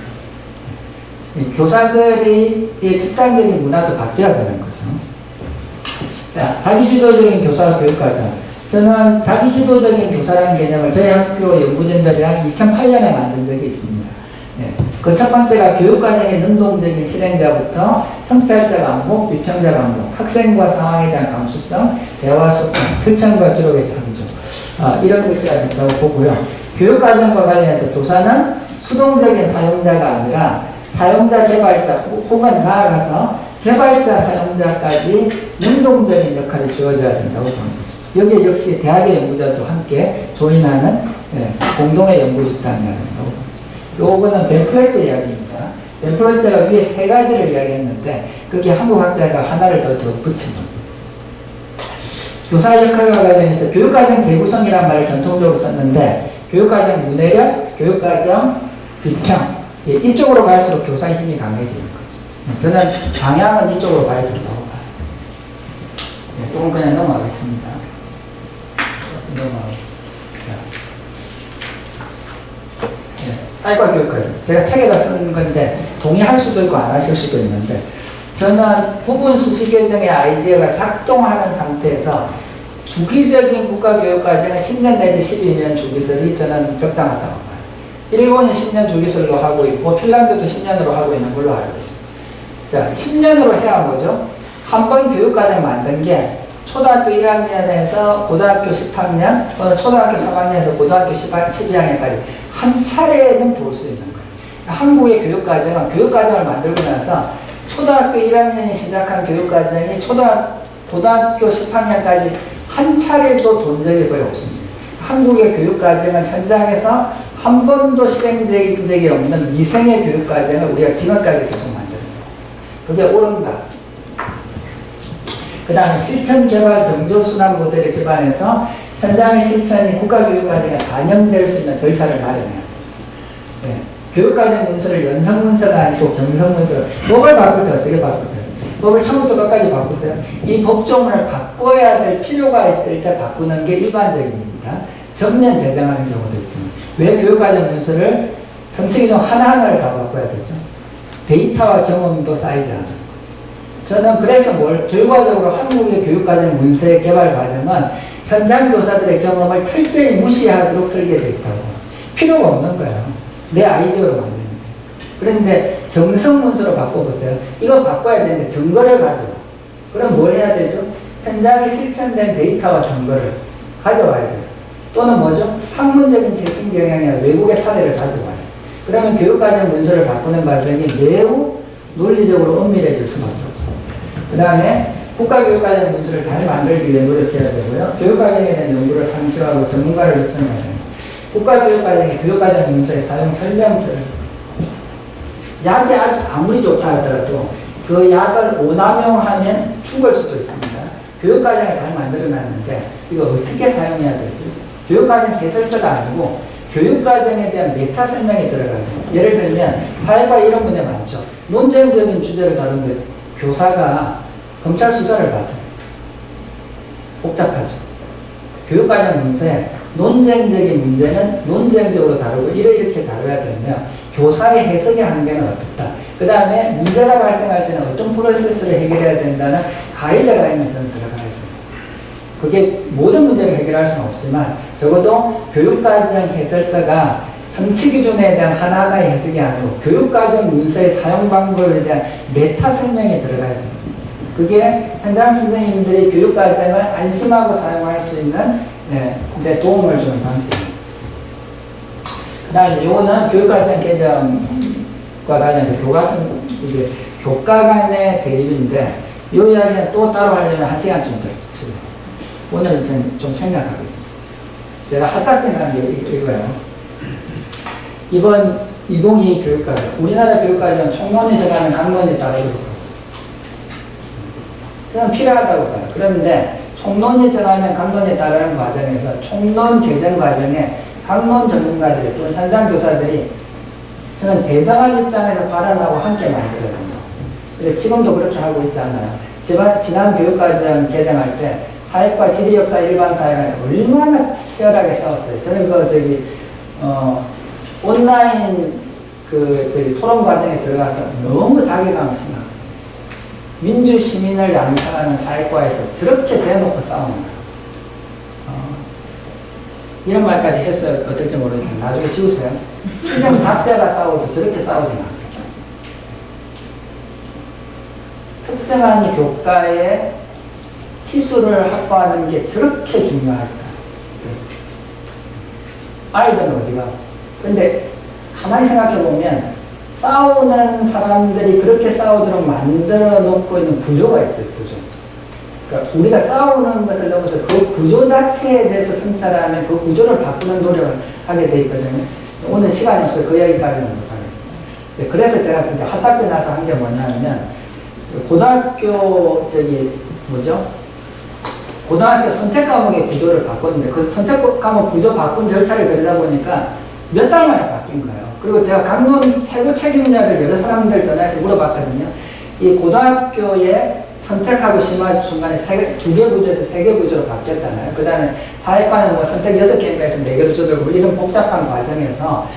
교사들의 집단적인 문화도 바뀌어야 되는 거죠. 자, 자기주도적인 교사 교육과정. 저는 자기주도적인 교사라는 개념을 저희 학교 연구진들이랑 2008년에 만든 적이 있습니다. 그 첫 번째가 교육과정의 능동적인 실행자부터 성찰자 감목, 비평자 감목, 학생과 상황에 대한 감수성, 대화 소통, 실천과 기록의 창조. 이런 것이 있다고 보고요. 교육과정과 관련해서 교사는 수동적인 사용자가 아니라 사용자 개발자 혹은 나아가서 개발자 사용자까지 능동적인 역할이 주어져야 된다고 봅니다. 여기에 역시 대학의 연구자도 함께 조인하는 공동의 연구 집단이 된다고 봅니다. 요거는 벤 플래처 이야기입니다. 벤 플래처가 위에 세 가지를 이야기했는데 그게 한국 학자가 하나를 더 붙인 겁니다. 교사 역할과 관련해서 교육과정 재구성이라는 말을 전통적으로 썼는데 교육과정 문해력, 교육과정 비평 이쪽으로 갈수록 교사의 힘이 강해지는 거죠. 저는 방향은 이쪽으로 봐야 된다고 봐요. 조금 그냥 넘어가겠습니다. 사회과 교육과정. 제가 책에다 쓰는 건데 동의할 수도 있고 안 하실 수도 있는데 저는 부분 수시개정의 아이디어가 작동하는 상태에서 주기적인 국가교육과정은 10년 내지 12년 주기설이 저는 적당하다고 봐요. 일본이 10년 주기설로 하고 있고 핀란드도 10년으로 하고 있는 걸로 알고 있습니다. 자, 10년으로 해야 뭐죠? 한 번 교육과정 만든 게 초등학교 1학년에서 고등학교 10학년 또는 초등학교 3학년에서 고등학교 12학년까지 한 차례는 볼 수 있는 거예요. 한국의 교육과정은 교육과정을 만들고 나서 초등학교 1학년이 시작한 교육과정이 고등학교 10학년까지 한 차례도 돈 적이 거의 없습니다. 한국의 교육과정은 현장에서 한 번도 실행된 적이 없는 미생의 교육과정을 우리가 지금까지 계속 만듭니다. 그게 옳은가? 그 다음에 실천개발 경조순환 모델에 기반해서 현장의 실천이 국가교육과정에 반영될 수 있는 절차를 마련해야 돼요. 교육과정 문서를 연성문서가 아니고 경성문서로 법을 바꿀 때 어떻게 바꾸세요? 법을 처음부터 끝까지 바꾸세요. 이 법조문을 바꿔야 될 필요가 있을 때 바꾸는 게 일반적입니다. 전면 제정하는 경우도 있지만 왜 교육과정 문서를 성취기 중 하나하나를 다 바꿔야 되죠? 데이터와 경험도 쌓이지 않아요. 저는 그래서 결과적으로 한국의 교육과정 문서의 개발 과정은 현장 교사들의 경험을 철저히 무시하도록 설계되어 있다고. 필요가 없는 거예요. 내 아이디어로 만드는 거예요. 그런데 경성문서로 바꿔보세요. 이거 바꿔야 되는데 증거를 가져와. 그럼 뭘 해야 되죠? 현장에 실천된 데이터와 증거를 가져와야 돼요. 또는 뭐죠? 학문적인 재신 경향이나 외국의 사례를 가져와요. 그러면 교육과정 문서를 바꾸는 과정이 매우 논리적으로 엄밀해질 수밖에 없어요. 그 다음에 국가교육과정 문서를 잘 만들기 위해 노력해야 되고요. 교육과정에 대한 연구를 상시하고 전문가를 육성해야 됩니다. 국가교육과정의 교육과정 문서의 사용 설명서를 약이 아무리 좋다 하더라도 그 약을 오남용하면 죽을 수도 있습니다. 교육과정을 잘 만들어놨는데 이거 어떻게 사용해야 되지? 교육과정 해설서가 아니고 교육과정에 대한 메타 설명이 들어가요. 예를 들면 사회과 이런 문제 많죠. 논쟁적인 주제를 다루는데 교사가 검찰 수사를 받아요. 복잡하죠. 교육과정 문서에 논쟁적인 문제는 논쟁적으로 다루고 이렇게 다뤄야 되면 교사의 해석의 한계는 어떻다. 그 다음에 문제가 발생할 때는 어떤 프로세스를 해결해야 된다는 가이드라인을 저는 들어가야 됩니다. 그게 모든 문제를 해결할 수는 없지만 적어도 교육과정 해설서가 성취 기준에 대한 하나하나의 해석이 아니고 교육과정 문서의 사용 방법에 대한 메타 설명이 들어가야 됩니다. 그게 현장 선생님들이 교육과정을 안심하고 사용할 수 있는 도움을 주는 방식입니다. 그 다음에 요거는 교육과정 개정과 관련해서 이제 교과 간의 대립인데 요 이야기는 또 따로 하려면 1시간 좀 필요해요. 오늘 좀 생각하겠습니다. 제가 핫딱지는 게 이거예요. 이번 2022 교육과정, 우리나라 교육과정 총론이 정하는 강론에 따르도록 저는 필요하다고 봐요. 그런데 총론이 정하면 강론에 따르는 과정에서 총론 개정 과정에 강론 전문가들이 또는 현장 교사들이 저는 대등한 입장에서 발언하고 함께 만들어야 된다. 그래서 지금도 그렇게 하고 있지 않아요. 지난 교육과정 개정할 때 사회과, 지리역사, 일반사회가 얼마나 치열하게 싸웠어요. 저는 온라인 토론 과정에 들어가서 너무 자괴감을 심하고 민주시민을 양성하는 사회과에서 저렇게 대놓고 싸우는 거예요. 이런 말까지 해서 어떨지 모르겠지만 나중에 지우세요. 시정 잡혀가 싸우도 저렇게 싸우지 않겠죠. 특정한 교과의 시수를 확보하는 게 저렇게 중요할까? 아이들은 어디가? 근데 가만히 생각해 보면 싸우는 사람들이 그렇게 싸우도록 만들어 놓고 있는 구조가 있어요, 구조. 그러니까 우리가 싸우는 것을 넘어서 그 구조 자체에 대해서 성찰하면 그 구조를 바꾸는 노력을 하게 돼 있거든요. 오늘 시간이 없어서 그 이야기까지는 못하겠습니다. 그래서 제가 이제 핫딱지 나서 한 게 뭐냐면, 고등학교, 고등학교 선택 과목의 구조를 바꿨는데, 그 선택 과목 구조 바꾼 절차를 들여다보니까 몇 달 만에 바뀐 거예요. 그리고 제가 강론 최고 책임자를 여러 사람들 전화해서 물어봤거든요. 이 고등학교에 선택하고 심화 중간에 2개 구조에서 3개 구조로 바뀌었잖아요. 그 다음에 사회과는 선택 6개인가 해서 4개로 줄어들고 이런 복잡한 과정에서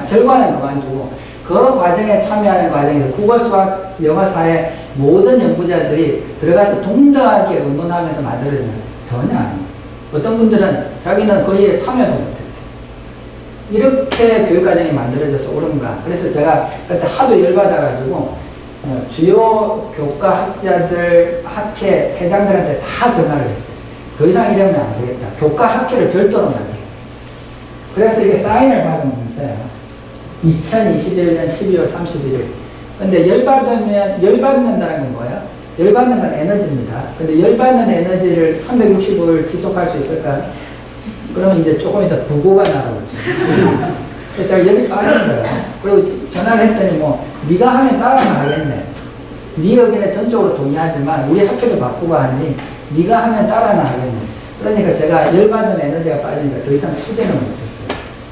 결과는 그만두고 그 과정에 참여하는 과정에서 국어, 수학, 영어, 사회 모든 연구자들이 들어가서 동등하게 의논하면서 만들어지는 전혀 아닙니다. 어떤 분들은 자기는 거기에 참여도 못했대요. 이렇게 교육과정이 만들어져서 옳은가. 그래서 제가 그때 하도 열받아가지고 주요 교과 학자들, 학회 회장들한테 다 전화를 했어요. 더 이상 이러면 안 되겠다. 교과 학회를 별도로 만들어요. 그래서 이게 사인을 받은 문서예요. 2021년 12월 31일. 근데 열받는다는 건 뭐예요? 열받는 건 에너지입니다. 근데 열받는 에너지를 365일 지속할 수 있을까요? 그러면 이제 조금 이따 부고가 날아오죠. 그래서 제가 열이 빠진 거예요. 그리고 전화를 했더니 네가 하면 따라는 하겠네. 네 의견에 전적으로 동의하지만 우리 학교도 바꾸고 하니 네가 하면 따라는 하겠네. 그러니까 제가 열받는 에너지가 빠지니까 더 이상 추진을 못했어요.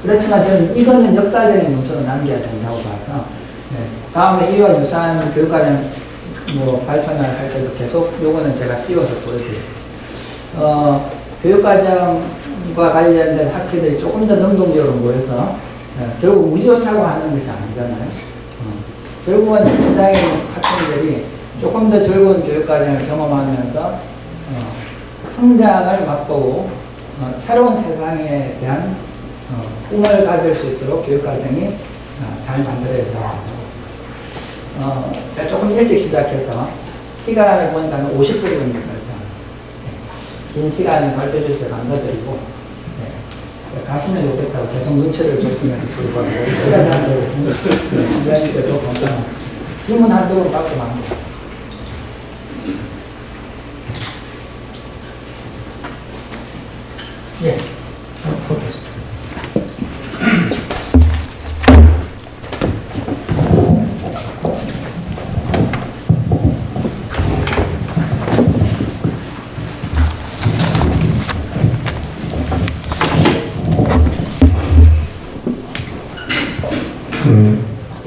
그렇지만 저는 이거는 역사적인 문서로 남겨야 된다고 봐서 다음에 이와 유사한 교육과정 발표나 할 때도 계속 요거는 제가 띄워서 보여드릴게요. 교육과정과 관련된 학생들이 조금 더 능동적으로 모여서 결국 우리 좋자고 하는 것이 아니잖아요. 결국은 현장에 있는 학생들이 조금 더 즐거운 교육과정을 경험하면서 성장을 맛보고 새로운 세상에 대한 꿈을 가질 수 있도록 교육과정이 잘 만들어져야 합니다. 제가 조금 일찍 시작해서 시간을 보니까 50분 정도 긴 시간을 발표해 주셔서 감사드리고 가시는 요겠다고 계속 눈치를 줬으면 불구하고 끝까지 하도록 했습니다. 위원님께도 감사합니다. 질문하도록 받고 합니다. 예, 보겠습니다.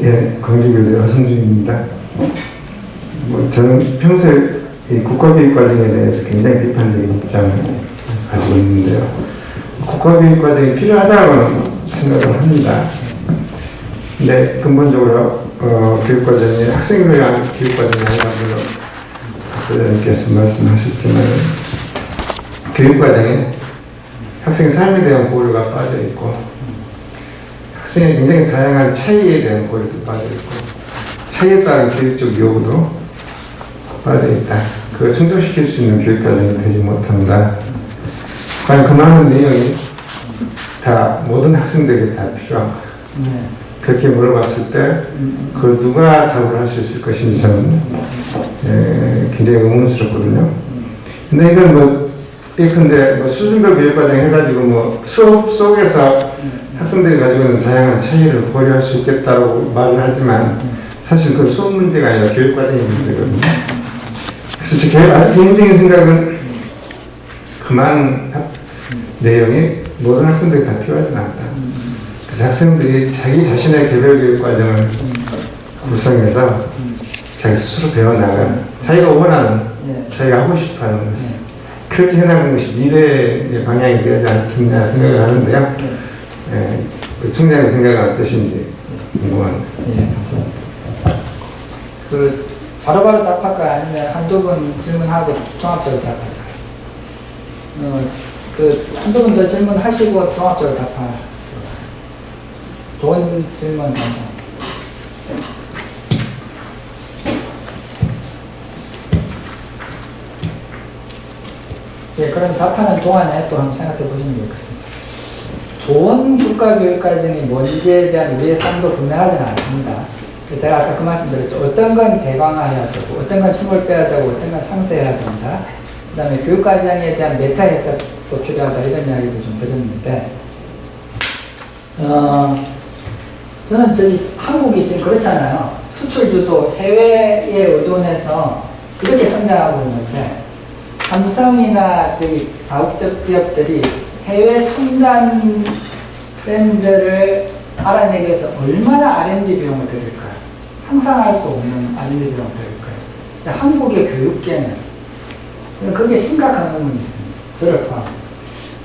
예, 광주교대 어성준입니다. 저는 평소에 이 국가교육과정에 대해서 굉장히 비판적인 입장을 가지고 있는데요. 국가교육과정이 필요하다고는 생각을 합니다. 근데 근본적으로 교육과정이 학생을 위한 교육과정이 아니라고 교수님께서 말씀하셨지만 교육과정에 학생의 삶에 대한 고려가 빠져 있고 학생의 굉장히 다양한 차이에 대한 고려도 빠져 있고 차이에 따른 교육적 요구도 빠져 있다. 그걸 충족시킬 수 있는 교육과정이 되지 못한다. 과연 그 많은 내용이 다 모든 학생들에게 다 필요한가? 그렇게 물어봤을 때 그걸 누가 답을 할 수 있을 것인지 저는 굉장히 의문스럽거든요. 근데 이건 예컨대 수준별 교육과정 해가지고 수업 속에서 학생들이 가지고 있는 다양한 차이를 고려할 수 있겠다고 말을 하지만 사실 그 수업 문제가 아니라 교육과정의 문제거든요. 그래서 제 개인적인 생각은 그 많은 내용이 모든 학생들이 다 필요하지는 않다. 그래서 학생들이 자기 자신의 개별 교육과정을 구성해서 자기 스스로 배워나가는 자기가 원하는 자기가 하고 싶어하는 것을 그렇게 해나가는 것이 미래의 방향이 되지 않겠냐 생각을 하는데요. 총장님 생각은 어떠신지 궁금합니다. 감사합니다. 바로바로 답할까요? 아니면 한두 번 질문하고 종합적으로 답할까요? 한두 번 더 질문하시고 종합적으로 답할까요? 좋은 질문 감사합니다. 예, 그럼 답하는 동안에 또 한번 생각해 보시면 좋겠습니다. 좋은 국가교육과정이 뭔지에 대한 우리의 삶도 분명하지는 않습니다. 제가 아까 그 말씀드렸죠. 어떤 건 대강화해야 되고, 어떤 건 힘을 빼야 되고, 어떤 건 상세해야 된다. 그 다음에 교육과정에 대한 메타 해석도 필요하다. 이런 이야기도 좀 들었는데, 저는 한국이 지금 그렇잖아요. 수출주도 해외에 의존해서 그렇게 성장하고 있는데, 삼성이나 다국적 기업들이 해외 첨단 트렌드를 알아내기 위해서 얼마나 R&D 비용을 들일까요? 상상할 수 없는 R&D 비용을 들일까요? 한국의 교육계는 그게 심각한 의문이 있습니다. 저를 포함해서.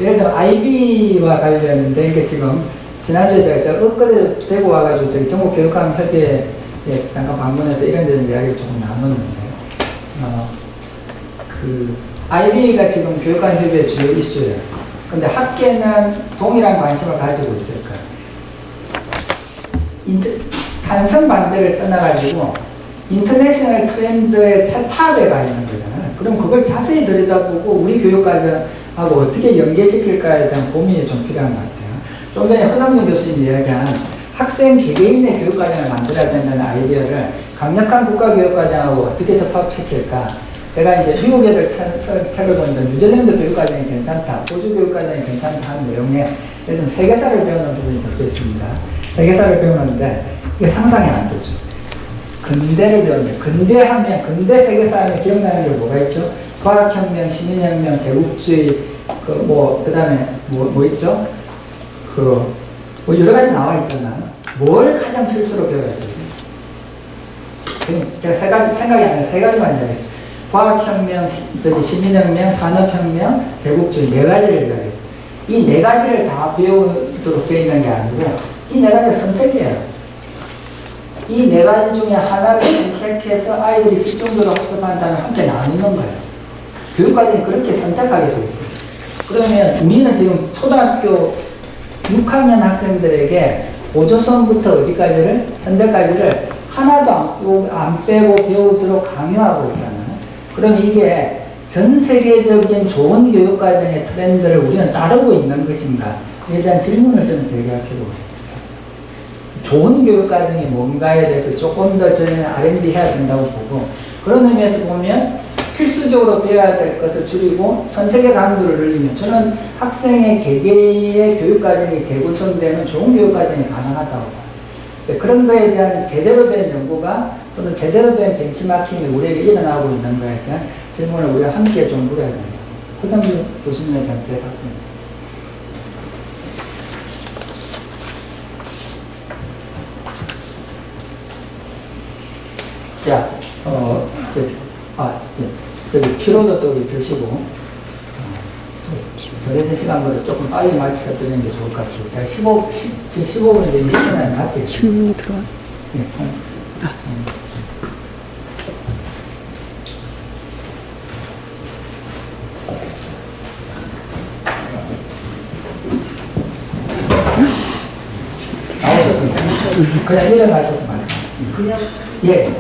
예를 들어 IB와 관련된 게 지금 지난주에 제가 엊그제 대구 와가지고 전국교육감협의회에 잠깐 방문해서 이런저런 이야기를 조금 나눴는데요. IB가 지금 교육감협의회 주요 이슈예요. 근데 학계는 동일한 관심을 가지고 있을까요? 찬성 반대를 떠나가지고 인터내셔널 트렌드의 탑에 가 있는 거잖아요. 그럼 그걸 자세히 들여다보고 우리 교육과정하고 어떻게 연계시킬까에 대한 고민이 좀 필요한 것 같아요. 좀 전에 허성민 교수님이 이야기한 학생 개개인의 교육과정을 만들어야 된다는 아이디어를 강력한 국가교육과정하고 어떻게 접합시킬까? 제가 이제 미국 애들 책을 보니까 뉴질랜드 교육과정이 괜찮다, 호주 교육과정이 괜찮다 하는 내용에 예를 들면 세계사를 배우는 부분이 적혀 있습니다. 세계사를 배우는데 이게 상상이 안 되죠. 근대를 배우는데 근대 세계사 하면 기억나는 게 뭐가 있죠? 과학혁명, 시민혁명, 제국주의, 그 다음에 뭐 있죠? 여러 가지 나와 있잖아요. 뭘 가장 필수로 배워야 되죠? 제가 생각이 안 나요. 세 가지만 이야기해요. 과학혁명, 시민혁명, 산업혁명, 제국주의 네 가지를 배워야겠어요. 이 네 가지를 다 배우도록 되어 있는 게 아니고 이 네 가지가 선택이에요. 이 네 가지 중에 하나를 선택해서 아이들이 집중적으로 학습한다면 함께 나누는 거예요. 교육과정이 그렇게 선택하게 되어 있어요. 그러면 우리는 지금 초등학교 6학년 학생들에게 고조선부터 어디까지를, 현대까지를 하나도 안 빼고 배우도록 강요하고 있잖아요. 그럼 이게 전 세계적인 좋은 교육과정의 트렌드를 우리는 따르고 있는 것인가? 에 대한 질문을 저는 제기할 필요가 있습니다. 좋은 교육과정이 뭔가에 대해서 조금 더 저희는 R&D 해야 된다고 보고, 그런 의미에서 보면 필수적으로 배워야 될 것을 줄이고 선택의 강도를 늘리면 저는 학생의 개개의 교육과정이 재구성되면 좋은 교육과정이 가능하다고 봐요. 그런 거에 대한 제대로 된 연구가 또는 제대로 된 벤치마킹이 우리에게 일어나고 있는 거에 대한 질문을 우리가 함께 좀 물어야 됩니다. 허성준 교수님에 대한 제 답변입니다. 자, 저기 피로도 또 있으시고, 저녁 시간보다 조금 빨리 마치셔드리는 게 좋을 것 같아요. 제가 15분인데 20분 안에 맞지? 질문이 들어와. 네. 나오셨습니다. 그냥 일어나셔서 말씀. 그냥 예.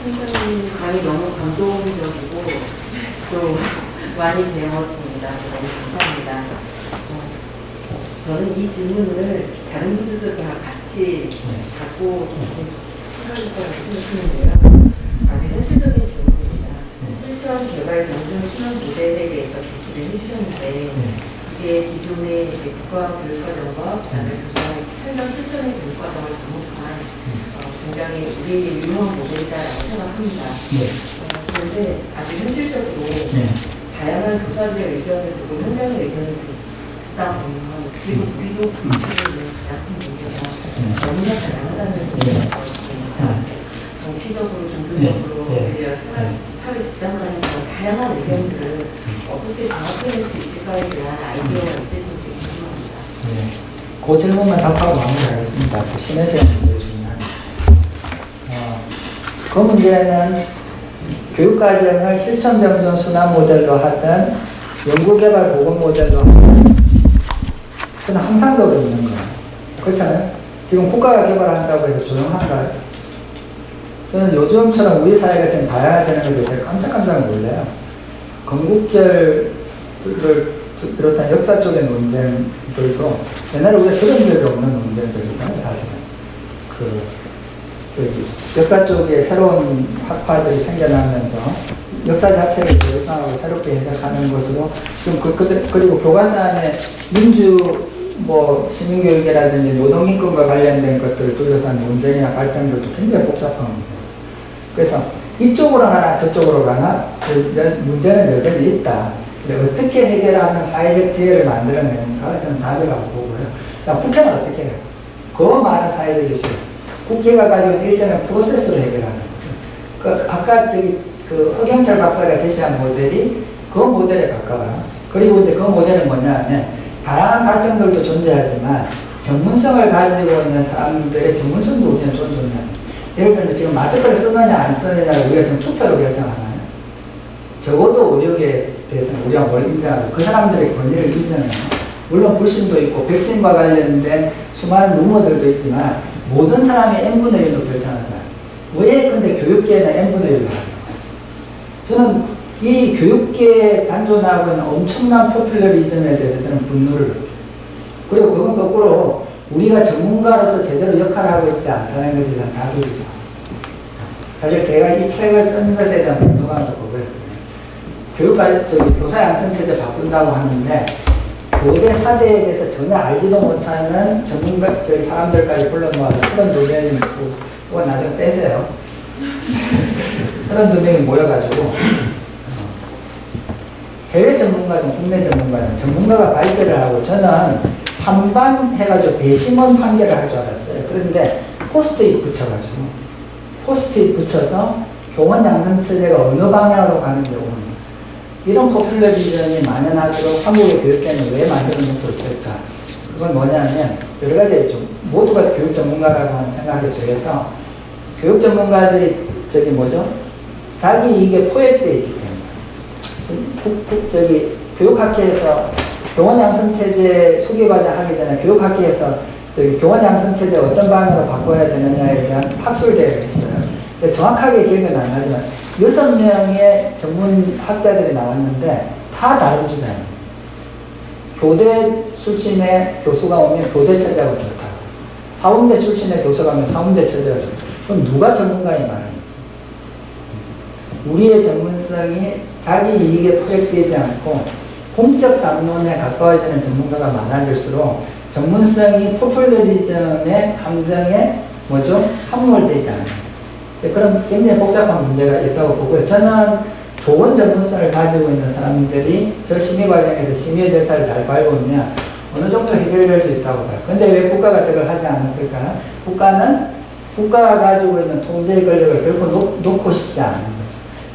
선생님 강의 너무 감동적이고 또 많이 배웠습니다. 너무 감사합니다. 저는 이 질문을 다른 분들도 다 같이 갖고 계신 생각일 거라고 생각하는데요. 아주 현실적인 질문입니다. 실천 개발 경쟁 수능 모델에 대해서 제시를 해주셨는데 이게 기존의 국가 교육과정과 그다음에 교사의 현장 실천의 교육과정을 접목한 굉장히 우리에게 유용한 모델이다라고 생각합니다. 그런데 아주 현실적으로 다양한 교사들의 의견을 듣고 현장의 의견을 듣다 보면 지금 우리도 정치를 위한 가장 큰 문제가 너무나 다양하다는 것을 알 수 있습니다. 정치적으로, 종교적으로, 사회 집단 간의 그런 다양한 의견들을 어떻게 종합해낼 수 있을까에 대한 아이디어가 있으신지 궁금합니다. 그 질문만 답하고 마무리하겠습니다. 쉬는 시간 문제 중요합니다. 그 문제는 교육과정을 실천병정 순환 모델로 하든 연구개발 보건 모델로 하든 저는 항상 그러고 있는 거예요. 그렇잖아요? 지금 국가가 개발한다고 해서 조용한가요? 저는 요즘처럼 우리 사회가 지금 다양해지는 것에 제가 깜짝깜짝 놀라요. 건국절을 비롯한 역사 쪽의 논쟁들도 옛날에 우리가 들은 적이 없는 논쟁들이잖아요, 사실은. 역사 쪽에 새로운 학파들이 생겨나면서 역사 자체를 재구성하고 새롭게 해석하는 것으로 지금 그리고 교과서 안에 시민교육이라든지 노동인권과 관련된 것들을 둘러싼 논쟁이나 갈등들도 굉장히 복잡합니다. 그래서 이쪽으로 가나 저쪽으로 가나 문제는 여전히 있다. 어떻게 해결하면 사회적 지혜를 만들어내는가 저는 답이라고 보고요. 자, 국회는 어떻게 해요? 그 많은 사회적 이슈. 국회가 가지고 있는 일정한 프로세스를 해결하는 거죠. 아까 허경철 박사가 제시한 모델이 그 모델에 가까워요. 그리고 이제 그 모델은 뭐냐면 다양한 갈등들도 존재하지만 전문성을 가지고 있는 사람들의 전문성도 우리는 존중합니다. 예를 들면 지금 마스크를 쓰느냐 안 쓰느냐를 우리가 지금 투표로 결정하나요? 적어도 의료계에 대해서는 우리가 뭘 인정하고 그 사람들의 권리를 인정해요. 물론 불신도 있고 백신과 관련된 수많은 루머들도 있지만 모든 사람이 n분의 1로 결정하지 않습니다. 왜 근데 교육계는 n분의 1로 하는 거예요? 저는 이 교육계에 잔존하고 있는 엄청난 포퓰러리즘에 대해서 저는 분노를 느껴요. 그리고 그건 거꾸로 우리가 전문가로서 제대로 역할을 하고 있지 않다는 것에 대한 답이죠. 사실 제가 이 책을 쓴 것에 대한 분노감도 보고했어요. 교사 양성체제 바꾼다고 하는데 교대 사대에 대해서 전혀 알지도 못하는 전문가 사람들까지 불러모아서 32명이 있고 그건 나중에 빼세요. 32명이 모여가지고 해외 전문가든 국내 전문가든 전문가가 발제를 하고 저는 찬반 해가지고 배심원 판결을 할 줄 알았어요. 그런데 포스트잇 붙여서 교원 양성체제가 어느 방향으로 가는지 오는 이런 포퓰러리즘이 만연하도록 한국의 교육계는 왜 만드는 것도 없을까? 그건 뭐냐면 여러 가지 모두가 교육 전문가라고 하는 생각에 대해서 교육 전문가들이 자기 이익에 포획되어 있기 때문에 교육학회에서 교원 양성체제 수기과정 하기 전에 교육학회에서 교원 양성체제 어떤 방향으로 바꿔야 되느냐에 대한 학술대회가 있어요. 정확하게 기억은 안 나지만 6명의 전문학자들이 나왔는데 다 다른 주장입니다. 교대 출신의 교수가 오면 교대 체제가 좋다. 사범대 출신의 교수가 오면 사범대 체제가 좋다. 그럼 누가 전문가인 말하겠어요? 우리의 전문성이 자기 이익에 포획되지 않고 공적 담론에 가까워지는 전문가가 많아질수록 전문성이 포퓰러리즘의 함정에 함몰되지 않아요. 그런 굉장히 복잡한 문제가 있다고 보고요. 저는 좋은 전문성을 가지고 있는 사람들이 저 심의 과정에서 심의 절차를 잘 밟으면 어느 정도 해결될 수 있다고 봐요. 근데 왜 국가가 저걸 하지 않았을까? 국가는 국가가 가지고 있는 통제 권력을 결코 놓고 싶지 않은 거죠.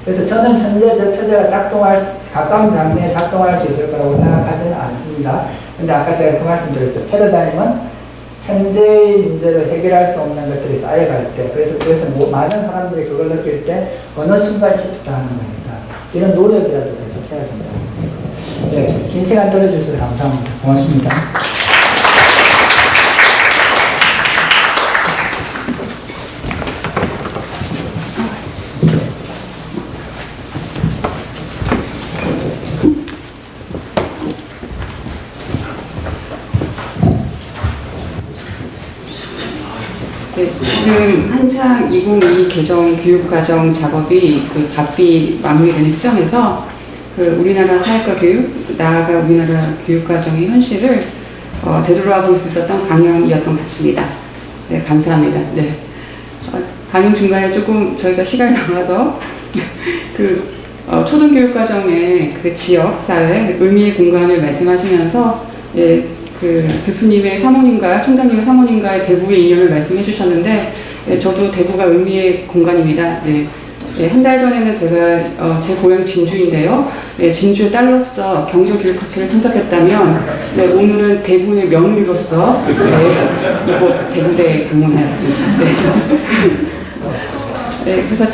그래서 저는 현재 저 체제가 가까운 장래에 작동할 수 있을 거라고 생각하지는 않습니다. 근데 아까 제가 그 말씀드렸죠. 패러다임은 현재의 문제를 해결할 수 없는 것들이 쌓여갈 때, 그래서 많은 사람들이 그걸 느낄 때 어느 순간 시프트하는 겁니다. 이런 노력이라도 계속 해야 된다고 합니다. 네, 긴 시간 들어주셔서 감사합니다. 고맙습니다. 네, 지금 한창 2022 개정 교육과정 작업이 바삐 마무리되는 시점에서 우리나라 사회과 교육, 나아가 우리나라 교육과정의 현실을 되돌아볼 수 있었던 강연이었던 것 같습니다. 네, 감사합니다. 네. 강연 중간에 조금 저희가 시간이 남아서 초등교육과정의 지역, 사회, 의미의 공간을 말씀하시면서 교수님의 사모님과 총장님의 사모님과의 대구의 인연을 말씀해 주셨는데, 저도 대구가 의미의 공간입니다. 한 달 전에는 제가 제 고향 진주인데요. 진주의 딸로서 경조교육학회를 참석했다면, 오늘은 대구의 명의로서 이곳 대구대에 방문하였습니다. 그래서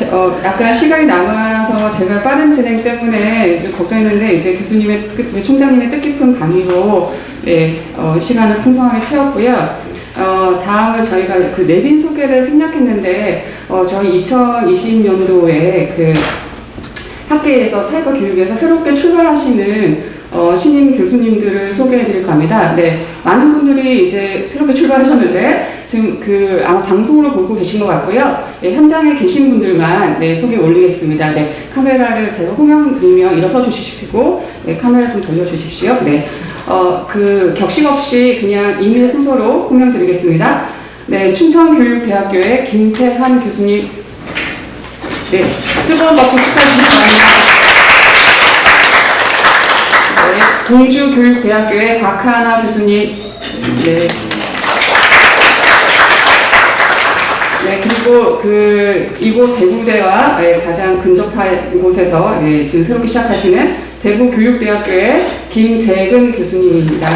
약간 시간이 남아서 제가 빠른 진행 때문에 걱정했는데, 이제 교수님의 총장님의 뜻깊은 강의로 시간을 풍성하게 채웠고요. 다음은 저희가 내빈 소개를 생략했는데, 저희 2020년도에 학계에서 사회과 교육에서 새롭게 출발하시는 신임 교수님들을 소개해드릴까 합니다. 네, 많은 분들이 이제 새롭게 출발하셨는데 지금 아마 방송으로 보고 계신 것 같고요. 현장에 계신 분들만 소개 올리겠습니다. 카메라를 제가 호명 그리면 일어서 주시고 카메라 좀 돌려주십시오. 격식 없이 그냥 임의 순서로 호명 드리겠습니다. 춘천교육대학교의 김태한 교수님. 뜨거운 박수 축하해 주시기 바랍니다. 공주교육대학교의 박하나 교수님. 그리고 이곳 대구대와 가장 근접한 곳에서 지금 새롭게 시작하시는 대구교육대학교의 김재근 교수님입니다.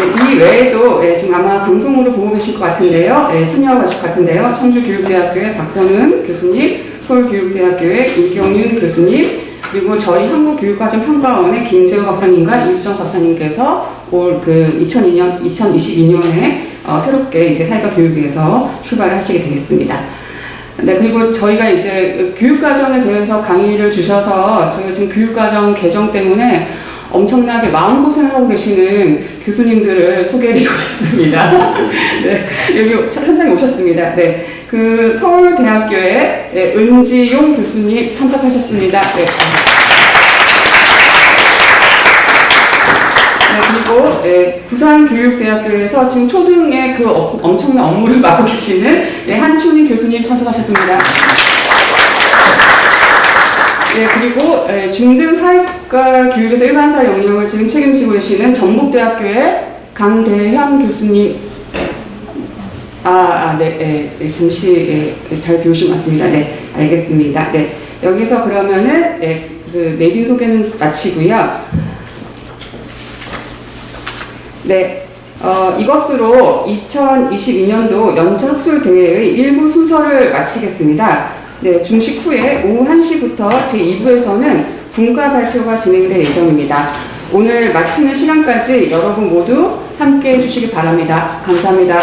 이 외에도 지금 아마 방송으로 보고 계실 것 같은데요. 참여하고 계실 것 같은데요. 청주교육대학교의 박정은 교수님, 서울교육대학교의 이경윤 교수님, 그리고 저희 한국교육과정평가원의 김재호 박사님과 이수정 박사님께서 올 2022년에 새롭게 이제 사회과 교육에서 출발을 하시게 되겠습니다. 그리고 저희가 이제 교육과정에 대해서 강의를 주셔서 저희가 지금 교육과정 개정 때문에 엄청나게 마음고생을 하고 계시는 교수님들을 소개해드리고 싶습니다. 여기 현장에 오셨습니다. 서울대학교의 은지용 교수님 참석하셨습니다. 그리고 부산교육대학교에서 지금 초등의 엄청난 업무를 맡고 계시는 한춘희 교수님 참석하셨습니다. 그리고 중등 사회과 교육에서 일반사 영역을 지금 책임지고 계시는 전북대학교의 강대현 교수님. 잠시 잘 비우신 것 같습니다. 알겠습니다. 여기서 그러면은 내빈 소개는 마치고요. 이것으로 2022년도 연차학술대회의 일부 순서를 마치겠습니다. 중식 후에 오후 1시부터 제2부에서는 분과 발표가 진행될 예정입니다. 오늘 마치는 시간까지 여러분 모두 함께 해주시기 바랍니다. 감사합니다.